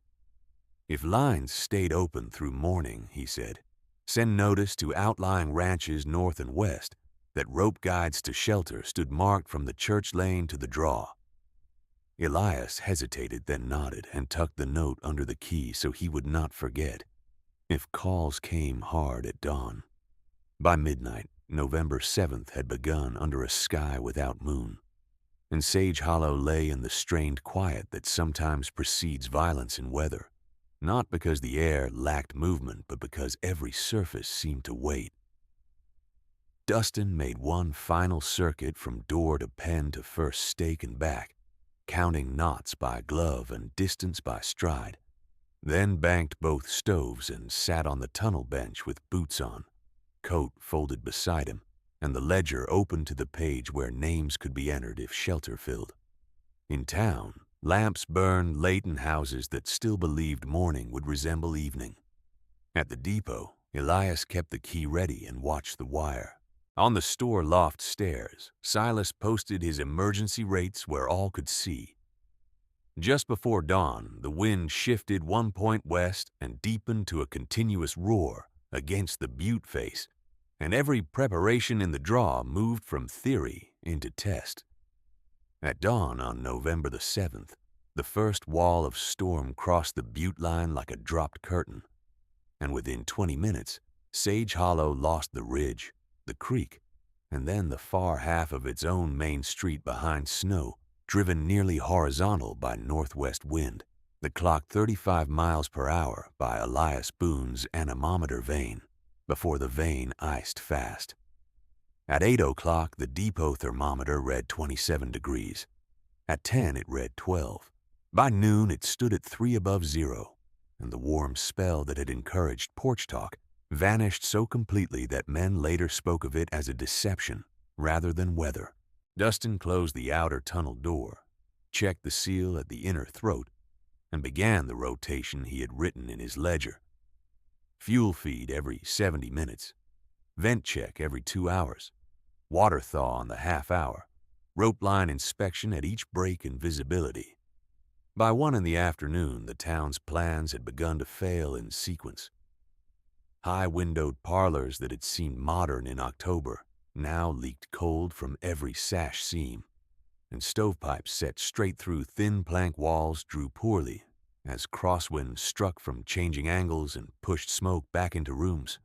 If lines stayed open through morning, he said, send notice to outlying ranches north and west that rope guides to shelter stood marked from the church lane to the draw. Elias hesitated, then nodded and tucked the note under the key so he would not forget if calls came hard at dawn. By midnight, November 7th had begun under a sky without moon, and Sage Hollow lay in the strained quiet that sometimes precedes violence in weather, not because the air lacked movement, but because every surface seemed to wait. Dustin made one final circuit from door to pen to first stake and back, counting knots by glove and distance by stride, then banked both stoves and sat on the tunnel bench with boots on, coat folded beside him, and the ledger open to the page where names could be entered if shelter filled. In town, lamps burned late in houses that still believed morning would resemble evening. At the depot, Elias kept the key ready and watched the wire. On the store loft stairs, Silas posted his emergency rates where all could see. Just before dawn, the wind shifted 1 point west and deepened to a continuous roar against the butte face, and every preparation in the draw moved from theory into test. At dawn on November the 7th, the first wall of storm crossed the butte line like a dropped curtain, and within 20 minutes, Sage Hollow lost the ridge, the creek, and then the far half of its own main street behind snow, driven nearly horizontal by northwest wind, that clocked 35 miles per hour by Elias Boone's anemometer vane, before the vane iced fast. At 8 o'clock, the depot thermometer read 27 degrees. At 10, it read 12. By noon, it stood at 3 above zero, and the warm spell that had encouraged porch talk vanished so completely that men later spoke of it as a deception rather than weather. Dustin closed the outer tunnel door, checked the seal at the inner throat, and began the rotation he had written in his ledger. Fuel feed every 70 minutes, vent check every 2 hours, water thaw on the half hour, rope line inspection at each break in visibility. By 1 in the afternoon, the town's plans had begun to fail in sequence. High-windowed parlors that had seemed modern in October now leaked cold from every sash seam, and stovepipes set straight through thin plank walls drew poorly as crosswinds struck from changing angles and pushed smoke back into rooms.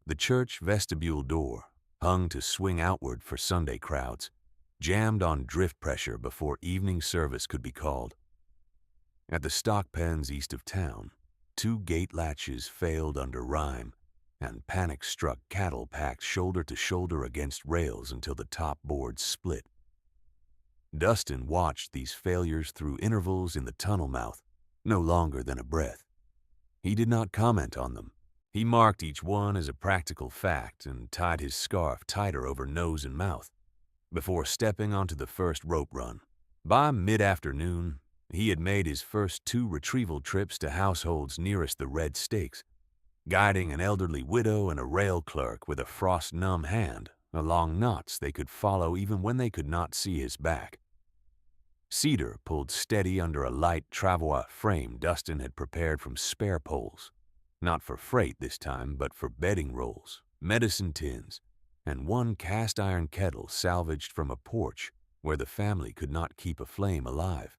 The church vestibule door, hung to swing outward for Sunday crowds, jammed on drift pressure before evening service could be called. At the stock pens east of town, 2 gate latches failed under rime, and panic-struck cattle packed shoulder to shoulder against rails until the top boards split. Dustin watched these failures through intervals in the tunnel mouth, no longer than a breath. He did not comment on them. He marked each one as a practical fact and tied his scarf tighter over nose and mouth before stepping onto the first rope run. By mid-afternoon, he had made his first 2 retrieval trips to households nearest the red stakes, guiding an elderly widow and a rail clerk with a frost-numb hand along knots they could follow even when they could not see his back. Cedar pulled steady under a light travois frame Dustin had prepared from spare poles, not for freight this time, but for bedding rolls, medicine tins, and 1 cast-iron kettle salvaged from a porch where the family could not keep a flame alive.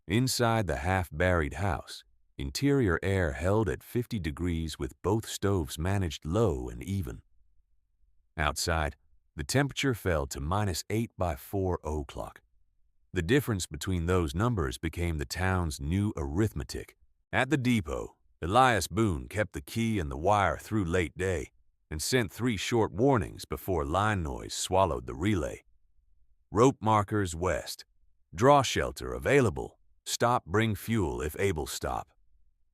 Inside the half-buried house, interior air held at 50 degrees with both stoves managed low and even. Outside, the temperature fell to -8 by 4 o'clock. The difference between those numbers became the town's new arithmetic. At the depot, Elias Boone kept the key and the wire through late day and sent 3 short warnings before line noise swallowed the relay. Rope markers west. Draw shelter available. Stop, bring fuel if able stop.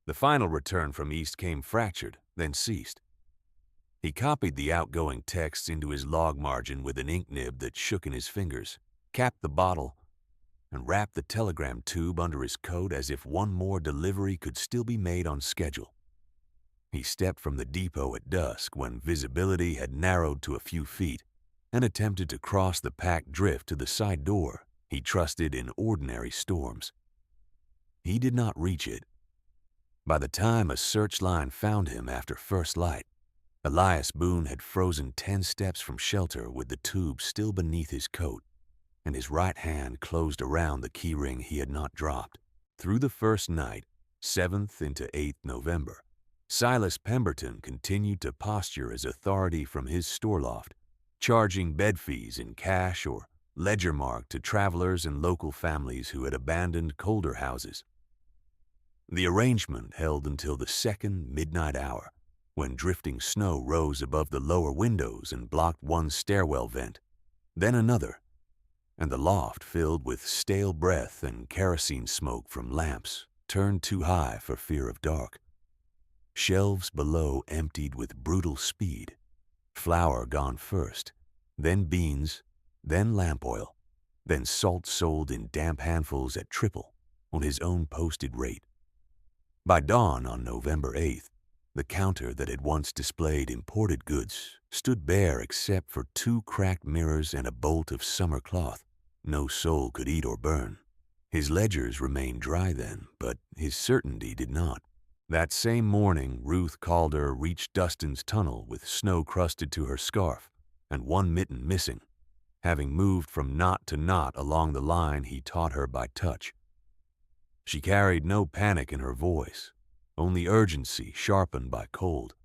The final return from east came fractured, then ceased. He copied the outgoing texts into his log margin with an ink nib that shook in his fingers, capped the bottle, and wrapped the telegram tube under his coat as if one more delivery could still be made on schedule. He stepped from the depot at dusk when visibility had narrowed to a few feet and attempted to cross the packed drift to the side door he trusted in ordinary storms. He did not reach it. By the time a search line found him after first light, Elias Boone had frozen 10 steps from shelter with the tube still beneath his coat, and his right hand closed around the keyring he had not dropped. Through the first night, 7th into 8th November, Silas Pemberton continued to posture as authority from his store loft, charging bed fees in cash or ledger mark to travelers and local families who had abandoned colder houses. The arrangement held until the 2nd midnight hour, when drifting snow rose above the lower windows and blocked one stairwell vent, then another, and the loft filled with stale breath and kerosene smoke from lamps turned too high for fear of dark. Shelves below emptied with brutal speed, flour gone first, then beans, then lamp oil, then salt sold in damp handfuls at triple on his own posted rate. By dawn on November 8th, the counter that had once displayed imported goods stood bare except for 2 cracked mirrors and a bolt of summer cloth no soul could eat or burn. His ledgers remained dry then, but his certainty did not. That same morning, Ruth Calder reached Dustin's tunnel with snow crusted to her scarf and 1 mitten missing, having moved from knot to knot along the line he taught her by touch. She carried no panic in her voice, only urgency sharpened by cold.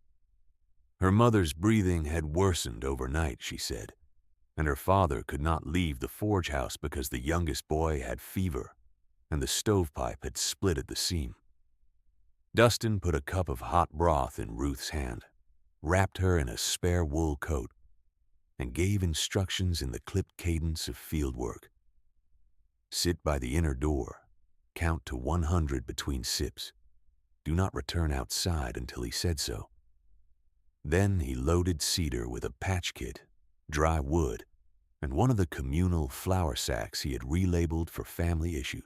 Her mother's breathing had worsened overnight, she said, and her father could not leave the forge house because the youngest boy had fever and the stovepipe had split at the seam. Dustin put a cup of hot broth in Ruth's hand, wrapped her in a spare wool coat, and gave instructions in the clipped cadence of field work. Sit by the inner door, count to 100 between sips. Do not return outside until he said so. Then he loaded Cedar with a patch kit, dry wood, and one of the communal flour sacks he had relabeled for family issue,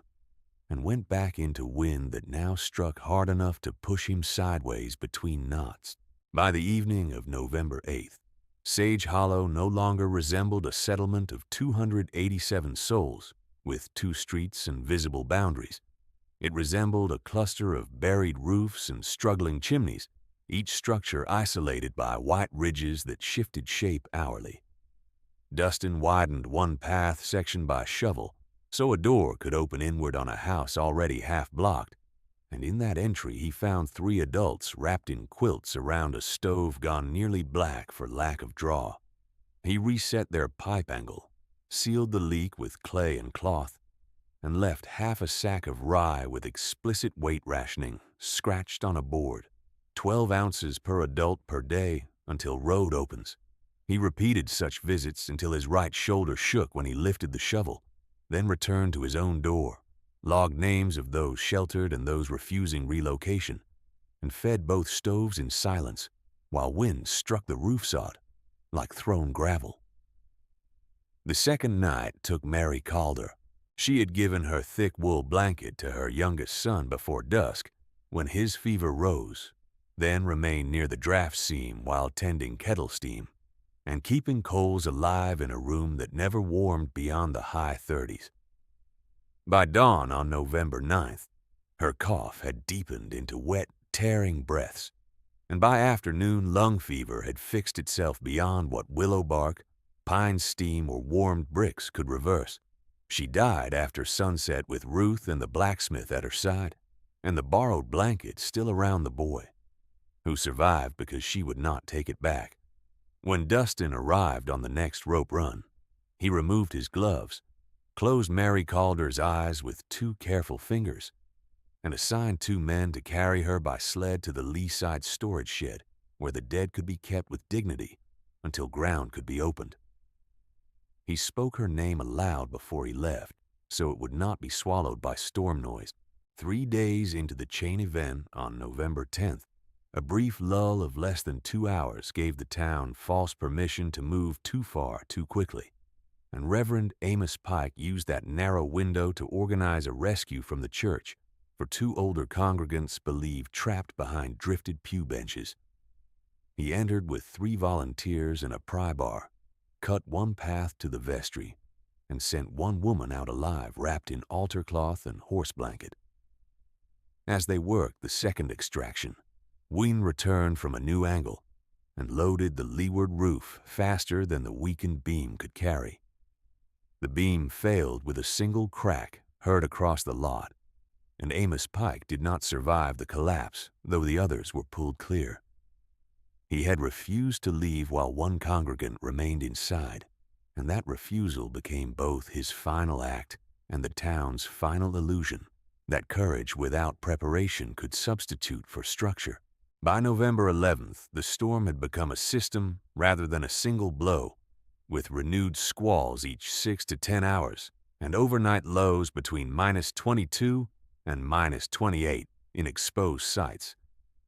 and went back into wind that now struck hard enough to push him sideways between knots. By the evening of November 8th, Sage Hollow no longer resembled a settlement of 287 souls with 2 streets and visible boundaries. It resembled a cluster of buried roofs and struggling chimneys, each structure isolated by white ridges that shifted shape hourly. Dustin widened one path sectioned by shovel, so a door could open inward on a house already half blocked, and in that entry he found 3 adults wrapped in quilts around a stove gone nearly black for lack of draw. He reset their pipe angle, sealed the leak with clay and cloth, and left half a sack of rye with explicit weight rationing scratched on a board, 12 ounces per adult per day until road opens. He repeated such visits until his right shoulder shook when he lifted the shovel, then returned to his own door, logged names of those sheltered and those refusing relocation, and fed both stoves in silence while wind struck the roof sod like thrown gravel. The second night took Mary Calder. She had given her thick wool blanket to her youngest son before dusk when his fever rose, then remained near the draft seam while tending kettle steam and keeping coals alive in a room that never warmed beyond the high 30s. By dawn on November 9th, her cough had deepened into wet, tearing breaths, and by afternoon lung fever had fixed itself beyond what willow bark, pine steam, or warmed bricks could reverse. She died after sunset with Ruth and the blacksmith at her side, and the borrowed blanket still around the boy, who survived because she would not take it back. When Dustin arrived on the next rope run, he removed his gloves, closed Mary Calder's eyes with 2 careful fingers, and assigned 2 men to carry her by sled to the lee side storage shed where the dead could be kept with dignity until ground could be opened. He spoke her name aloud before he left, so it would not be swallowed by storm noise. 3 days into the chain event on November 10th, a brief lull of less than 2 hours gave the town false permission to move too far too quickly, and Reverend Amos Pike used that narrow window to organize a rescue from the church for 2 older congregants believed trapped behind drifted pew benches. He entered with 3 volunteers and a pry bar, cut one path to the vestry, and sent one woman out alive wrapped in altar cloth and horse blanket. As they worked the second extraction, Ween returned from a new angle and loaded the leeward roof faster than the weakened beam could carry. The beam failed with a single crack heard across the lot, and Amos Pike did not survive the collapse, though the others were pulled clear. He had refused to leave while one congregant remained inside, and that refusal became both his final act and the town's final illusion that courage without preparation could substitute for structure. By November 11th, the storm had become a system rather than a single blow, with renewed squalls each 6 to 10 hours and overnight lows between -22 and -28 in exposed sites.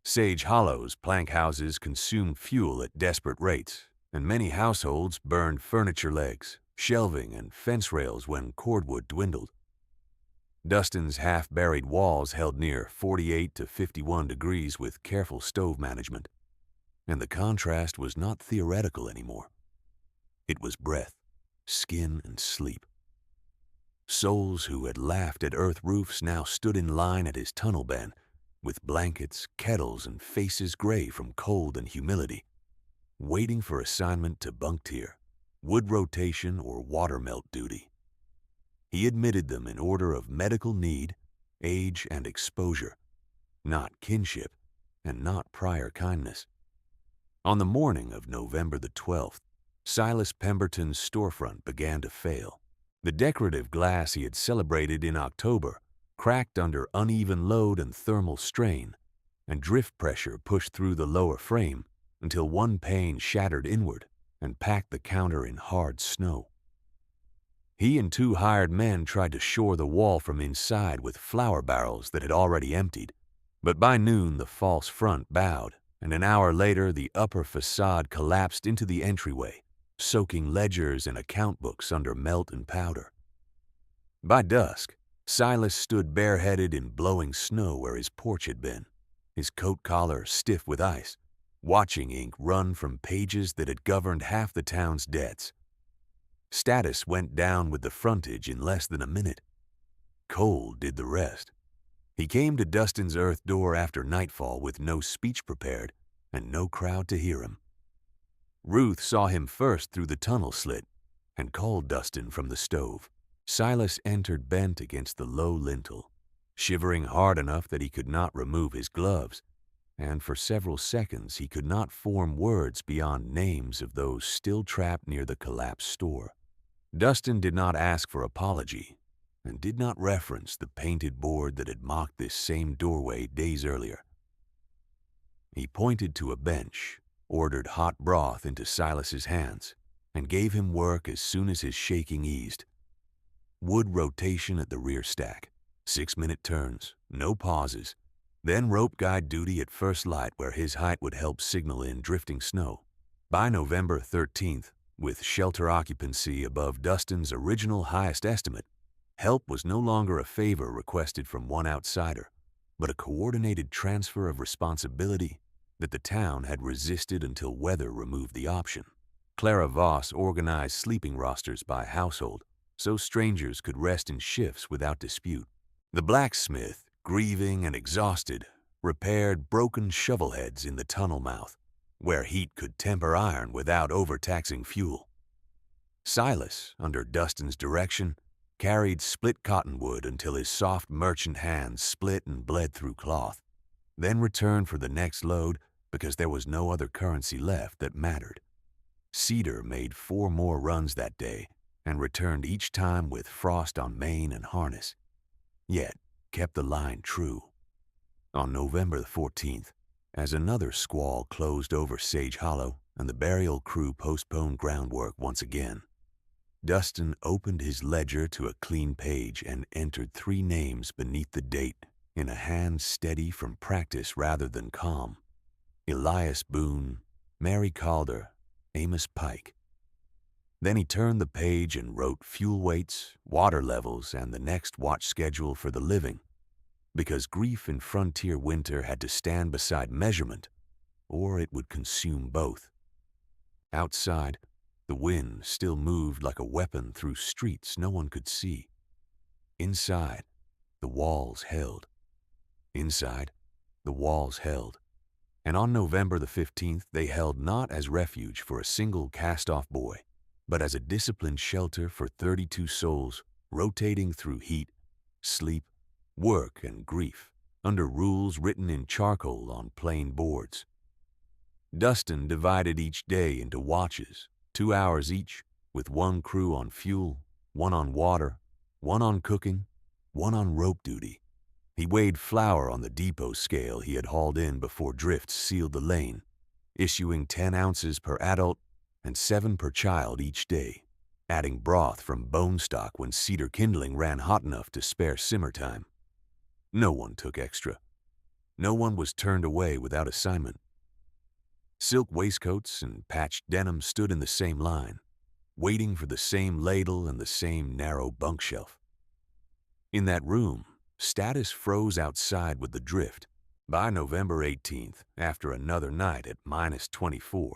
Sage Hollow's plank houses consumed fuel at desperate rates, and many households burned furniture legs, shelving, and fence rails when cordwood dwindled. Dustin's half-buried walls held near 48 to 51 degrees with careful stove management, and the contrast was not theoretical anymore. It was breath, skin, and sleep. Souls who had laughed at earth roofs now stood in line at his tunnel bend, with blankets, kettles, and faces gray from cold and humility, waiting for assignment to bunk tier, wood rotation, or water melt duty. He admitted them in order of medical need, age, and exposure, not kinship, and not prior kindness. On the morning of November the 12th, Silas Pemberton's storefront began to fail. The decorative glass he had celebrated in October cracked under uneven load and thermal strain, and drift pressure pushed through the lower frame until one pane shattered inward and packed the counter in hard snow. He and 2 hired men tried to shore the wall from inside with flour barrels that had already emptied, but by noon the false front bowed and an hour later the upper facade collapsed into the entryway, soaking ledgers and account books under melt and powder. By dusk, Silas stood bareheaded in blowing snow where his porch had been, his coat collar stiff with ice, watching ink run from pages that had governed half the town's debts. Status went down with the frontage in less than a minute. Cold did the rest. He came to Dustin's earth door after nightfall with no speech prepared and no crowd to hear him. Ruth saw him first through the tunnel slit and called Dustin from the stove. Silas entered bent against the low lintel, shivering hard enough that he could not remove his gloves, and for several seconds he could not form words beyond names of those still trapped near the collapsed store. Dustin did not ask for apology and did not reference the painted board that had mocked this same doorway days earlier. He pointed to a bench, ordered hot broth into Silas's hands, and gave him work as soon as his shaking eased. Wood rotation at the rear stack, 6-minute turns, no pauses, then rope guide duty at first light where his height would help signal in drifting snow. By November 13th, with shelter occupancy above Dustin's original highest estimate, help was no longer a favor requested from one outsider, but a coordinated transfer of responsibility that the town had resisted until weather removed the option. Clara Voss organized sleeping rosters by household, so strangers could rest in shifts without dispute. The blacksmith, grieving and exhausted, repaired broken shovel heads in the tunnel mouth, where heat could temper iron without overtaxing fuel. Silas, under Dustin's direction, carried split cottonwood until his soft merchant hands split and bled through cloth, then returned for the next load because there was no other currency left that mattered. Cedar made 4 more runs that day and returned each time with frost on mane and harness, yet kept the line true. On November 14th, as another squall closed over Sage Hollow and the burial crew postponed groundwork once again, Dustin opened his ledger to a clean page and entered 3 names beneath the date in a hand steady from practice rather than calm: Elias Boone, Mary Calder, Amos Pike. Then he turned the page and wrote fuel weights, water levels, and the next watch schedule for the living, because grief in frontier winter had to stand beside measurement, or it would consume both. Outside, the wind still moved like a weapon through streets no one could see. Inside, the walls held. Inside, the walls held. And on November the 15th, they held not as refuge for a single cast-off boy, but as a disciplined shelter for 32 souls rotating through heat, sleep, work, and grief under rules written in charcoal on plain boards. Dustin divided each day into watches, 2 hours each, with 1 crew on fuel, 1 on water, 1 on cooking, 1 on rope duty. He weighed flour on the depot scale he had hauled in before drifts sealed the lane, issuing 10 ounces per adult and 7 per child each day, adding broth from bone stock when cedar kindling ran hot enough to spare simmer time. No one took extra. No one was turned away without assignment. Silk waistcoats and patched denim stood in the same line, waiting for the same ladle and the same narrow bunk shelf. In that room, status froze outside with the drift. By November 18th, after another night at -24,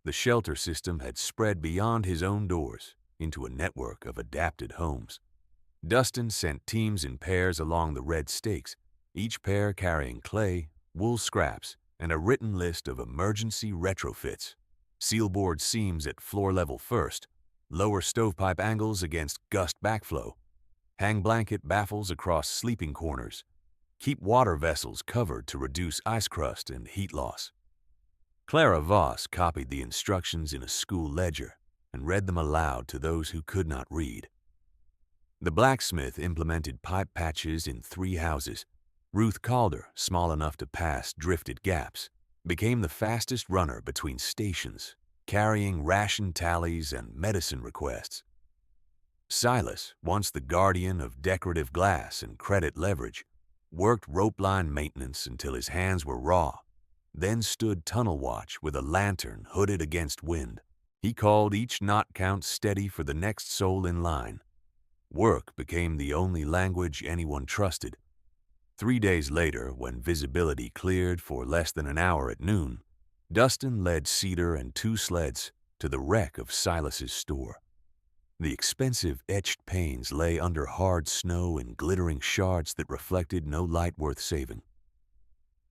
the shelter system had spread beyond his own doors into a network of adapted homes. Dustin sent teams in pairs along the red stakes, each pair carrying clay, wool scraps, and a written list of emergency retrofits: sealboard seams at floor level first, lower stovepipe angles against gust backflow, hang blanket baffles across sleeping corners, keep water vessels covered to reduce ice crust and heat loss. Clara Voss copied the instructions in a school ledger and read them aloud to those who could not read. The blacksmith implemented pipe patches in 3 houses. Ruth Calder, small enough to pass drifted gaps, became the fastest runner between stations, carrying ration tallies and medicine requests. Silas, once the guardian of decorative glass and credit leverage, worked rope line maintenance until his hands were raw then stood tunnel watch with a lantern hooded against wind. He called each knot count steady for the next soul in line. Work became the only language anyone trusted. 3 days later, when visibility cleared for less than an hour at noon, Dustin led Cedar and 2 sleds to the wreck of Silas's store. The expensive etched panes lay under hard snow in glittering shards that reflected no light worth saving.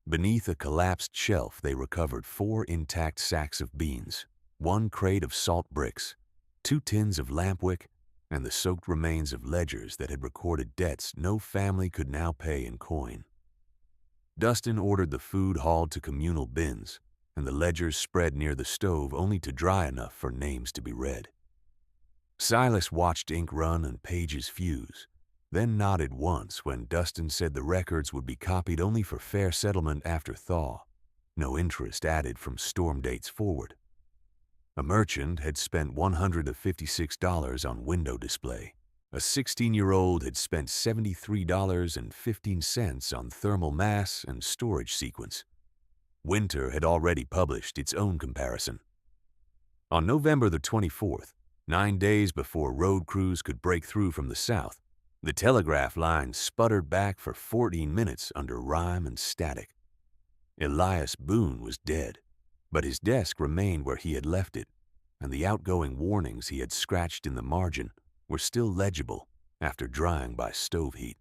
Beneath a collapsed shelf, they recovered 4 intact sacks of beans, 1 crate of salt bricks, 2 tins of lampwick, and the soaked remains of ledgers that had recorded debts no family could now pay in coin. Dustin ordered the food hauled to communal bins, and the ledgers spread near the stove only to dry enough for names to be read. Silas watched ink run and pages fuse, then nodded once when Dustin said the records would be copied only for fair settlement after thaw, no interest added from storm dates forward. A merchant had spent $156 on window display. A 16-year-old had spent $73.15 on thermal mass and storage sequence. Winter had already published its own comparison. On November the 24th, 9 days before road crews could break through from the south, the telegraph line sputtered back for 14 minutes under rime and static. Elias Boone was dead, but his desk remained where he had left it, and the outgoing warnings he had scratched in the margin were still legible after drying by stove heat.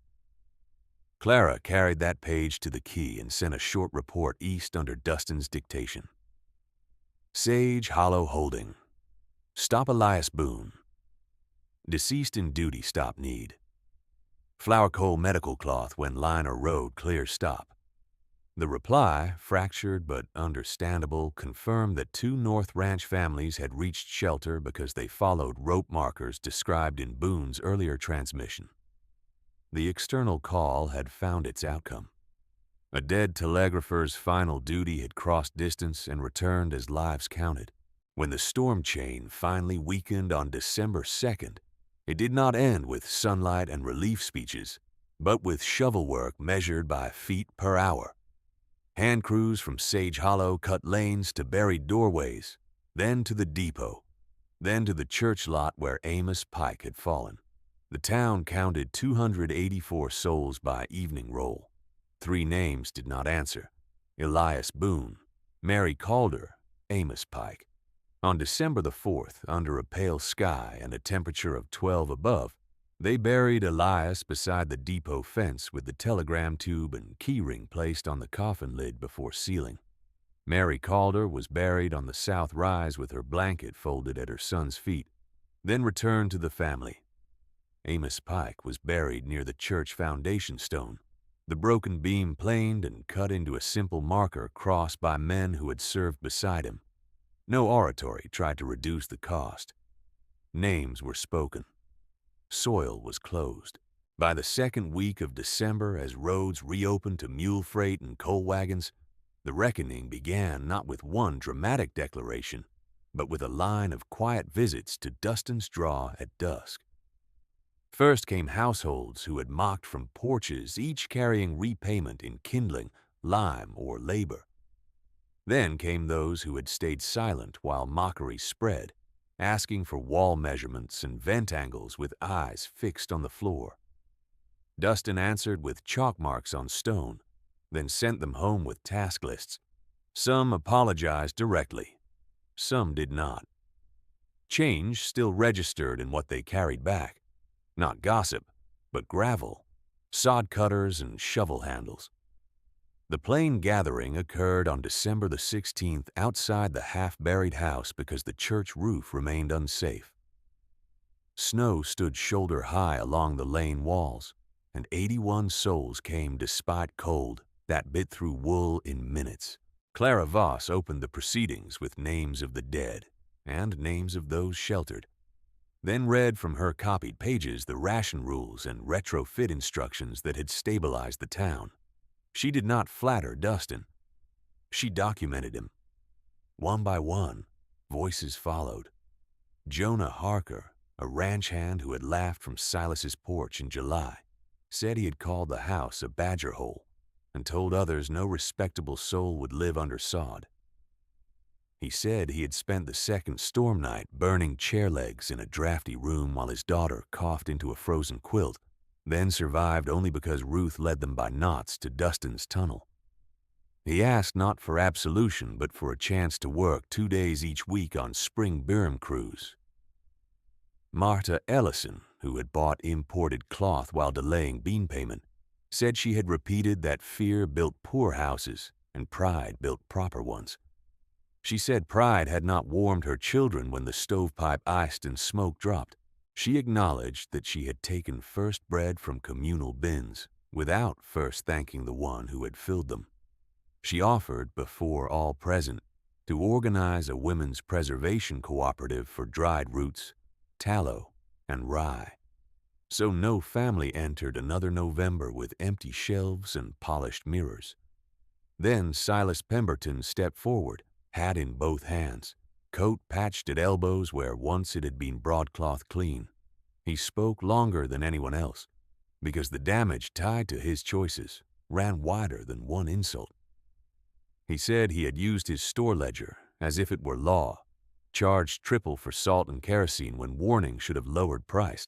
Clara carried that page to the key and sent a short report east under Dustin's dictation. Sage Hollow Holding. Stop Elias Boone. Deceased in duty stop need. Flower coal medical cloth when line or road clear stop. The reply, fractured but understandable, confirmed that 2 North Ranch families had reached shelter because they followed rope markers described in Boone's earlier transmission. The external call had found its outcome. A dead telegrapher's final duty had crossed distance and returned as lives counted. When the storm chain finally weakened on December 2nd, it did not end with sunlight and relief speeches, but with shovel work measured by feet per hour. Hand crews from Sage Hollow cut lanes to buried doorways, then to the depot, then to the church lot where Amos Pike had fallen. The town counted 284 souls by evening roll. 3 names did not answer: Elias Boone, Mary Calder, Amos Pike. On December the 4th, under a pale sky and a temperature of 12 above, they buried Elias beside the depot fence with the telegram tube and keyring placed on the coffin lid before sealing. Mary Calder was buried on the south rise with her blanket folded at her son's feet, then returned to the family. Amos Pike was buried near the church foundation stone, the broken beam planed and cut into a simple marker crossed by men who had served beside him. No oratory tried to reduce the cost. Names were spoken. Soil was closed. By the 2nd week of December, as roads reopened to mule freight and coal wagons, the reckoning began not with one dramatic declaration, but with a line of quiet visits to Dustin's Draw at dusk. First came households who had mocked from porches, each carrying repayment in kindling, lime, or labor. Then came those who had stayed silent while mockery spread, asking for wall measurements and vent angles with eyes fixed on the floor. Dustin answered with chalk marks on stone, then sent them home with task lists. Some apologized directly. Some did not. Change still registered in what they carried back. Not gossip, but gravel, sod cutters, and shovel handles. The plain gathering occurred on December the 16th outside the half-buried house because the church roof remained unsafe. Snow stood shoulder-high along the lane walls, and 81 souls came despite cold that bit through wool in minutes. Clara Voss opened the proceedings with names of the dead and names of those sheltered, then read from her copied pages the ration rules and retrofit instructions that had stabilized the town. She did not flatter Dustin. She documented him. One by one, voices followed. Jonah Harker, a ranch hand who had laughed from Silas's porch in July, said he had called the house a badger hole. and told others no respectable soul would live under sod. He said he had spent the second storm night burning chair legs in a drafty room while his daughter coughed into a frozen quilt, then survived only because Ruth led them by knots to Dustin's tunnel. He asked not for absolution, but for a chance to work 2 days each week on spring Biram crews. Marta Ellison, who had bought imported cloth while delaying bean payment, said she had repeated that fear built poor houses and pride built proper ones. She said pride had not warmed her children when the stovepipe iced and smoke dropped. She acknowledged that she had taken first bread from communal bins without first thanking the one who had filled them. She offered, before all present, to organize a women's preservation cooperative for dried roots, tallow, and rye, so no family entered another November with empty shelves and polished mirrors. Then Silas Pemberton stepped forward, hat in both hands, coat patched at elbows where once it had been broadcloth clean. He spoke longer than anyone else, because the damage tied to his choices ran wider than one insult. He said he had used his store ledger as if it were law, charged triple for salt and kerosene when warning should have lowered price,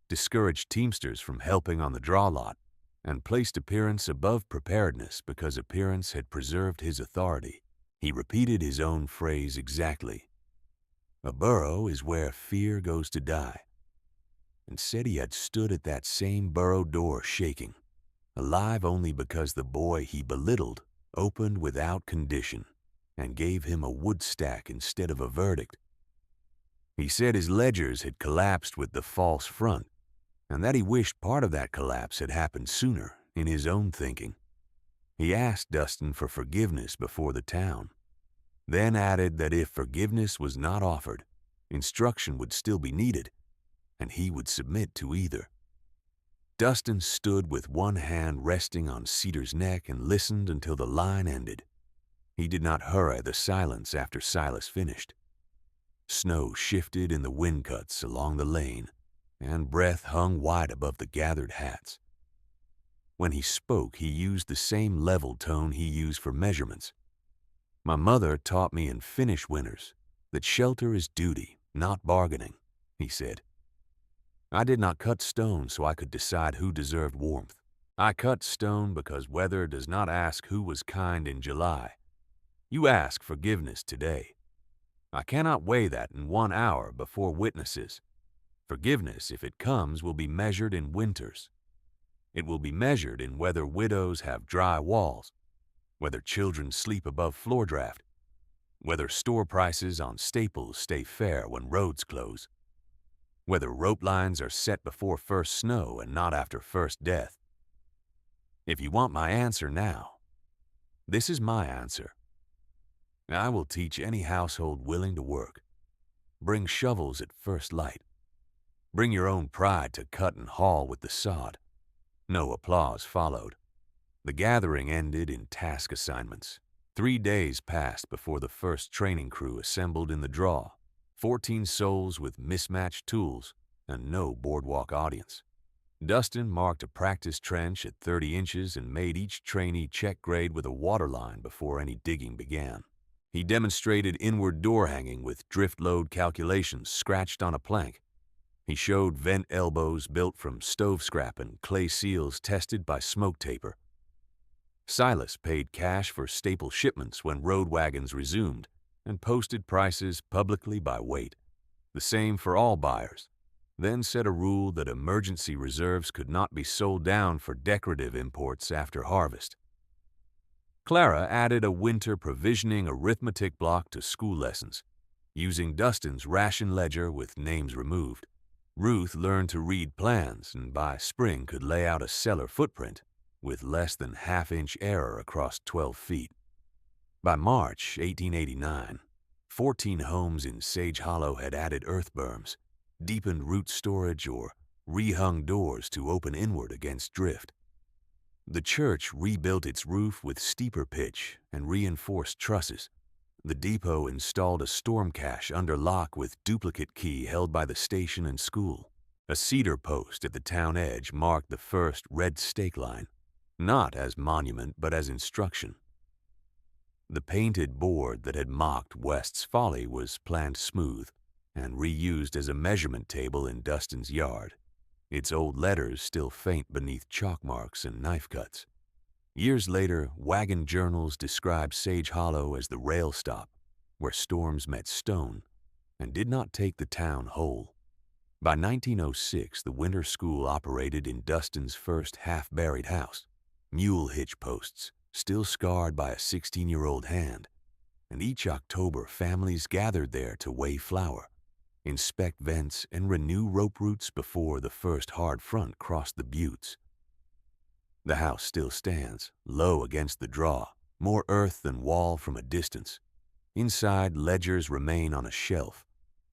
discouraged teamsters from helping on the draw lot, and placed appearance above preparedness because appearance had preserved his authority. He repeated his own phrase exactly. A burrow is where fear goes to die, and said he had stood at that same burrow door shaking, alive only because the boy he belittled opened without condition and gave him a wood stack instead of a verdict. He said his ledgers had collapsed with the false front, and that he wished part of that collapse had happened sooner in his own thinking. He asked Dustin for forgiveness before the town, then added that if forgiveness was not offered, instruction would still be needed, and he would submit to either. Dustin stood with one hand resting on Cedar's neck and listened until the line ended. He did not hurry the silence after Silas finished. Snow shifted in the wind cuts along the lane, and breath hung wide above the gathered hats. When he spoke, he used the same level tone he used for measurements. My mother taught me in Finnish winters that shelter is duty, not bargaining, he said. I did not cut stone so I could decide who deserved warmth. I cut stone because weather does not ask who was kind in July. You ask forgiveness today. I cannot weigh that in 1 hour before witnesses. Forgiveness, if it comes, will be measured in winters. It will be measured in whether widows have dry walls, whether children sleep above floor draft, whether store prices on staples stay fair when roads close, whether rope lines are set before first snow and not after first death. If you want my answer now, this is my answer. I will teach any household willing to work. Bring shovels at first light. Bring your own pride to cut and haul with the sod. No applause followed. The gathering ended in task assignments. 3 days passed before the first training crew assembled in the draw. 14 souls with mismatched tools and no boardwalk audience. Dustin marked a practice trench at 30 inches and made each trainee check grade with a water line before any digging began. He demonstrated inward door hanging with drift load calculations scratched on a plank. He showed vent elbows built from stove scrap and clay seals tested by smoke taper. Silas paid cash for staple shipments when road wagons resumed and posted prices publicly by weight, the same for all buyers, then set a rule that emergency reserves could not be sold down for decorative imports after harvest. Clara added a winter provisioning arithmetic block to school lessons, using Dustin's ration ledger with names removed. Ruth learned to read plans and by spring could lay out a cellar footprint with less than half-inch error across 12 feet. By March 1889, 14 homes in Sage Hollow had added earth berms, deepened root storage, or rehung doors to open inward against drift. The church rebuilt its roof with steeper pitch and reinforced trusses. The depot installed a storm cache under lock with duplicate key held by the station and school. A cedar post at the town edge marked the first red stake line. not as monument but as instruction. The painted board that had mocked West's folly was planed smooth and reused as a measurement table in Dustin's yard, its old letters still faint beneath chalk marks and knife cuts. Years later, wagon journals described Sage Hollow as the rail stop, where storms met stone and did not take the town whole. By 1906, the winter school operated in Dustin's first half-buried house, mule hitch posts, still scarred by a 16-year-old hand, and each October families gathered there to weigh flour, inspect vents, and renew rope routes before the first hard front crossed the buttes. The house still stands, low against the draw, more earth than wall from a distance. Inside, ledgers remain on a shelf.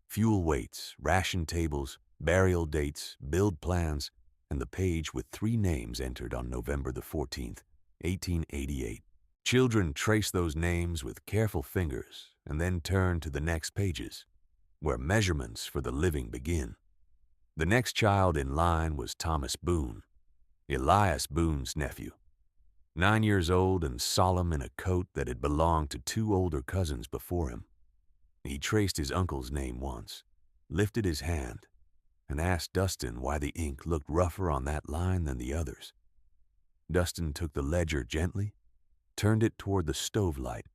Fuel weights, ration tables, burial dates, build plans, and the page with 3 names entered on November the 14th, 1888. Children trace those names with careful fingers and then turn to the next pages, where measurements for the living begin. The next child in line was Thomas Boone, Elias Boone's nephew. 9 years old and solemn in a coat that had belonged to 2 older cousins before him. He traced his uncle's name once, lifted his hand, and asked Dustin why the ink looked rougher on that line than the others. Dustin took the ledger gently, turned it toward the stove light,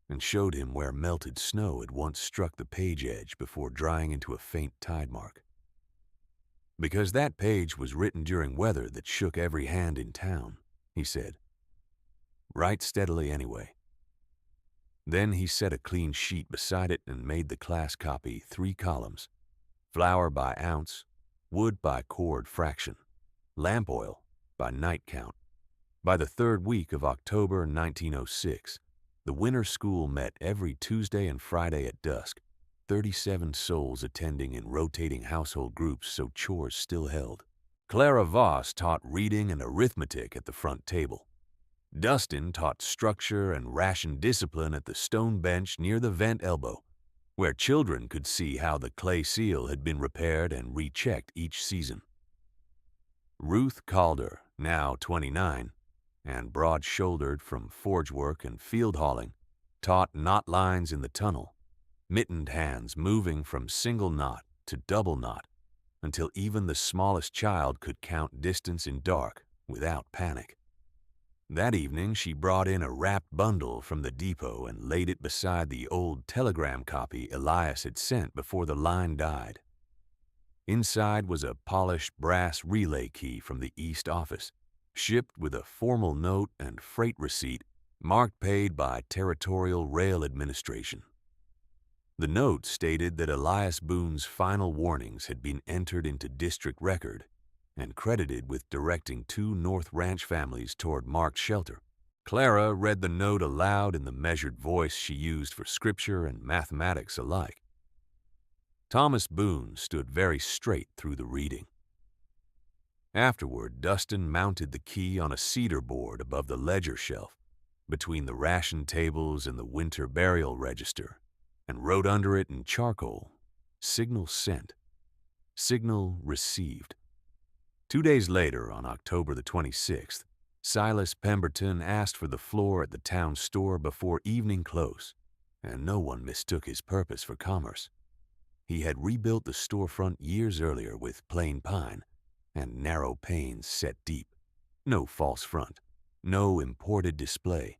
and showed him where melted snow had once struck the page edge before drying into a faint tide mark. Because that page was written during weather that shook every hand in town, he said. Write steadily anyway. Then he set a clean sheet beside it and made the class copy 3 columns, flour by ounce, wood by cord fraction, lamp oil by night count. By the 3rd week of October 1906, the winter school met every Tuesday and Friday at dusk, 37 souls attending in rotating household groups so chores still held. Clara Voss taught reading and arithmetic at the front table. Dustin taught structure and ration discipline at the stone bench near the vent elbow, where children could see how the clay seal had been repaired and rechecked each season. Ruth Calder, now 29, and broad-shouldered from forge work and field hauling, taught knot lines in the tunnel, mittened hands moving from single knot to double knot until even the smallest child could count distance in dark without panic. That evening, she brought in a wrapped bundle from the depot and laid it beside the old telegram copy Elias had sent before the line died. Inside was a polished brass relay key from the East office, shipped with a formal note and freight receipt marked paid by Territorial Rail Administration. The note stated that Elias Boone's final warnings had been entered into district record and credited with directing 2 North Ranch families toward marked shelter. Clara read the note aloud in the measured voice she used for scripture and mathematics alike. Thomas Boone stood very straight through the reading. Afterward, Dustin mounted the key on a cedar board above the ledger shelf, between the ration tables and the winter burial register, and wrote under it in charcoal, "Signal sent. Signal received." 2 days later, on October the 26th, Silas Pemberton asked for the floor at the town store before evening close, and no one mistook his purpose for commerce. He had rebuilt the storefront years earlier with plain pine and narrow panes set deep. No false front, no imported display.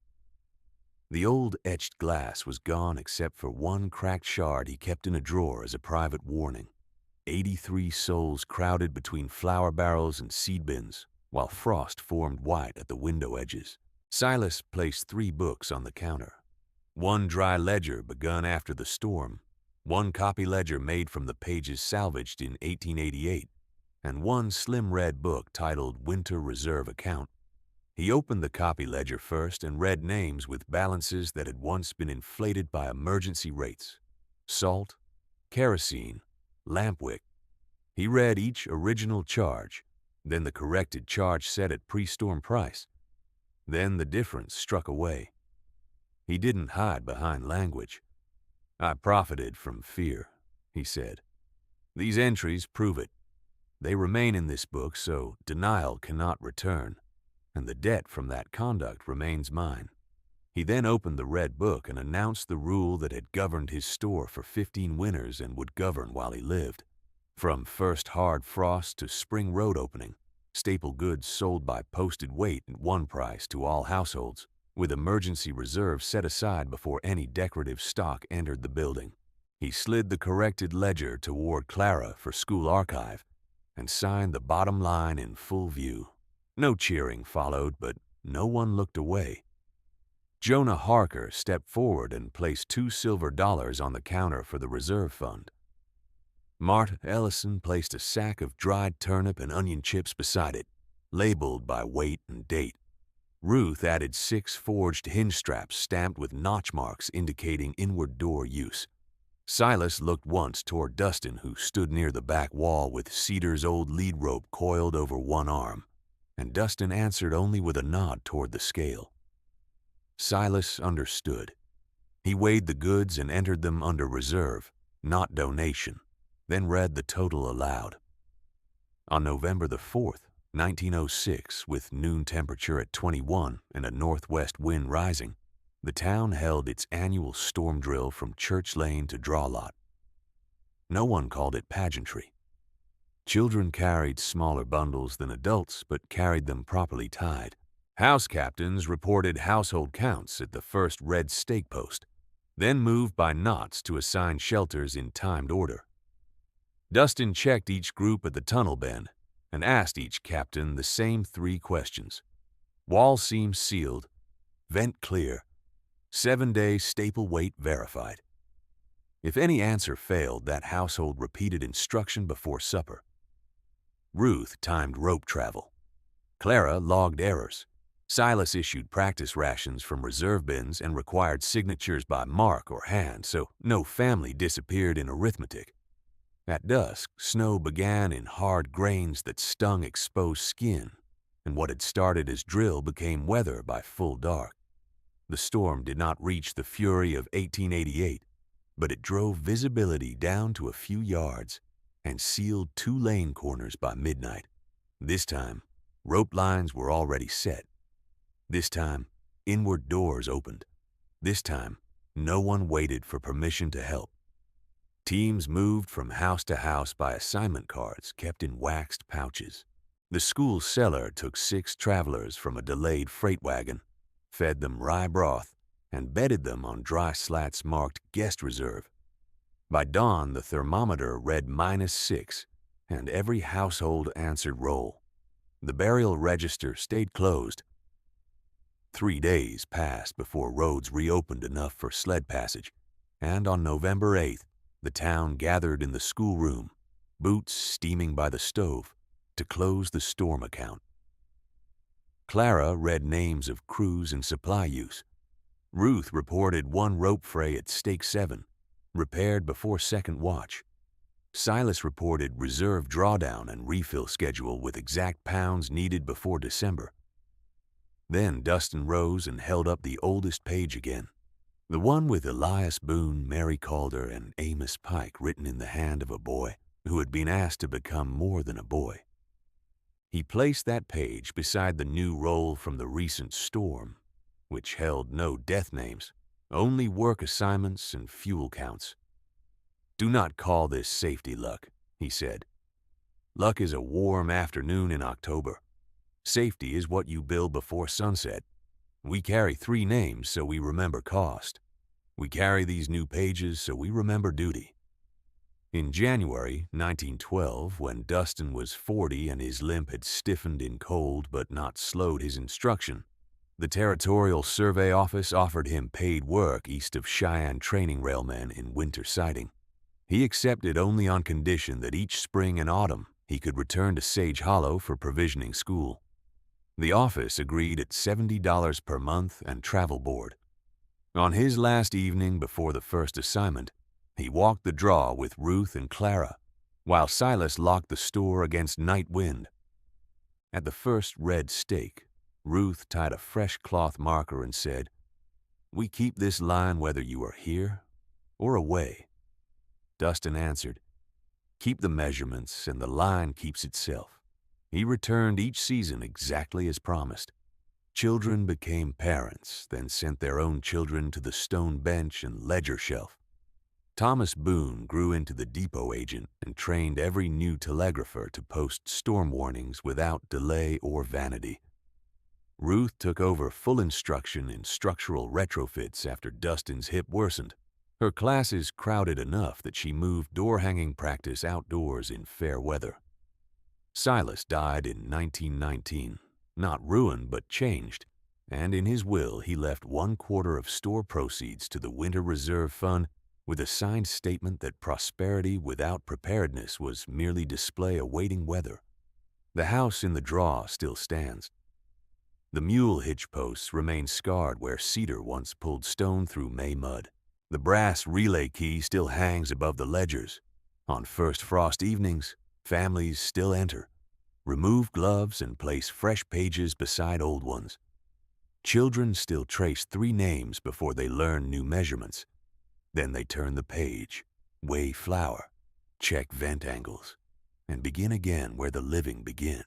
The old etched glass was gone except for one cracked shard he kept in a drawer as a private warning. 83 souls crowded between flour barrels and seed bins, while frost formed white at the window edges. Silas placed 3 books on the counter. 1 dry ledger begun after the storm, 1 copy ledger made from the pages salvaged in 1888, and 1 slim red book titled Winter Reserve Account. He opened the copy ledger first and read names with balances that had once been inflated by emergency rates: salt, kerosene, lampwick. He read each original charge, then the corrected charge set at pre-storm price. Then the difference struck away. He didn't hide behind language. "I profited from fear," he said. "These entries prove it. They remain in this book, so denial cannot return. and the debt from that conduct remains mine." He then opened the red book and announced the rule that had governed his store for 15 winters and would govern while he lived. From first hard frost to spring road opening, staple goods sold by posted weight at one price to all households, with emergency reserves set aside before any decorative stock entered the building. He slid the corrected ledger toward Clara for school archive and signed the bottom line in full view. No cheering followed, but no one looked away. Jonah Harker stepped forward and placed $2 silver on the counter for the reserve fund. Mart Ellison placed a sack of dried turnip and onion chips beside it, labeled by weight and date. Ruth added 6 forged hinge straps stamped with notch marks indicating inward door use. Silas looked once toward Dustin, who stood near the back wall with Cedar's old lead rope coiled over one arm, and Dustin answered only with a nod toward the scale. Silas understood. He weighed the goods and entered them under reserve, not donation, then read the total aloud. On November the 4th, 1906, with noon temperature at 21 and a northwest wind rising, the town held its annual storm drill from Church Lane to Draw Lot. No one called it pageantry. Children carried smaller bundles than adults, but carried them properly tied. House captains reported household counts at the first red stake post, then moved by knots to assign shelters in timed order. Dustin checked each group at the tunnel bend and asked each captain the same 3 questions. Wall seam sealed, vent clear, 7-day staple weight verified. If any answer failed, that household repeated instruction before supper. Ruth timed rope travel. Clara logged errors. Silas issued practice rations from reserve bins and required signatures by mark or hand, so no family disappeared in arithmetic. At dusk, snow began in hard grains that stung exposed skin, and what had started as drill became weather by full dark. The storm did not reach the fury of 1888, but it drove visibility down to a few yards and sealed 2 lane corners by midnight. This time, rope lines were already set. This time, inward doors opened. This time, no one waited for permission to help. Teams moved from house to house by assignment cards kept in waxed pouches. The school cellar took 6 travelers from a delayed freight wagon, fed them rye broth, and bedded them on dry slats marked guest reserve. By dawn, the thermometer read -6, and every household answered roll. The burial register stayed closed. 3 days passed before roads reopened enough for sled passage, and on November 8th, the town gathered in the schoolroom, boots steaming by the stove, to close the storm account. Clara read names of crews and supply use. Ruth reported 1 rope fray at stake 7, repaired before second watch. Silas reported reserve drawdown and refill schedule with exact pounds needed before December. Then Dustin rose and held up the oldest page again, the one with Elias Boone, Mary Calder, and Amos Pike written in the hand of a boy who had been asked to become more than a boy. He placed that page beside the new roll from the recent storm, which held no death names, only work assignments and fuel counts. "Do not call this safety luck," he said. "Luck is a warm afternoon in October. Safety is what you build before sunset. We carry 3 names so we remember cost. We carry these new pages so we remember duty." In January 1912, when Dustin was 40 and his limp had stiffened in cold but not slowed his instruction, the Territorial Survey Office offered him paid work east of Cheyenne training railmen in winter siding. He accepted only on condition that each spring and autumn he could return to Sage Hollow for provisioning school. The office agreed at $70 per month and travel board. On his last evening before the first assignment, he walked the draw with Ruth and Clara, while Silas locked the store against night wind. At the first red stake, Ruth tied a fresh cloth marker and said, "We keep this line whether you are here or away." Dustin answered, "Keep the measurements and the line keeps itself." He returned each season exactly as promised. Children became parents, then sent their own children to the stone bench and ledger shelf. Thomas Boone grew into the depot agent and trained every new telegrapher to post storm warnings without delay or vanity. Ruth took over full instruction in structural retrofits after Dustin's hip worsened. Her classes crowded enough that she moved door-hanging practice outdoors in fair weather. Silas died in 1919, not ruined but changed, and in his will he left 1/4 of store proceeds to the Winter Reserve Fund with a signed statement that prosperity without preparedness was merely display awaiting weather. The house in the draw still stands. The mule hitch posts remain scarred where cedar once pulled stone through May mud. The brass relay key still hangs above the ledgers. On first frost evenings, families still enter, remove gloves and place fresh pages beside old ones. Children still trace 3 names before they learn new measurements. Then they turn the page, weigh flour, check vent angles, and begin again where the living begin.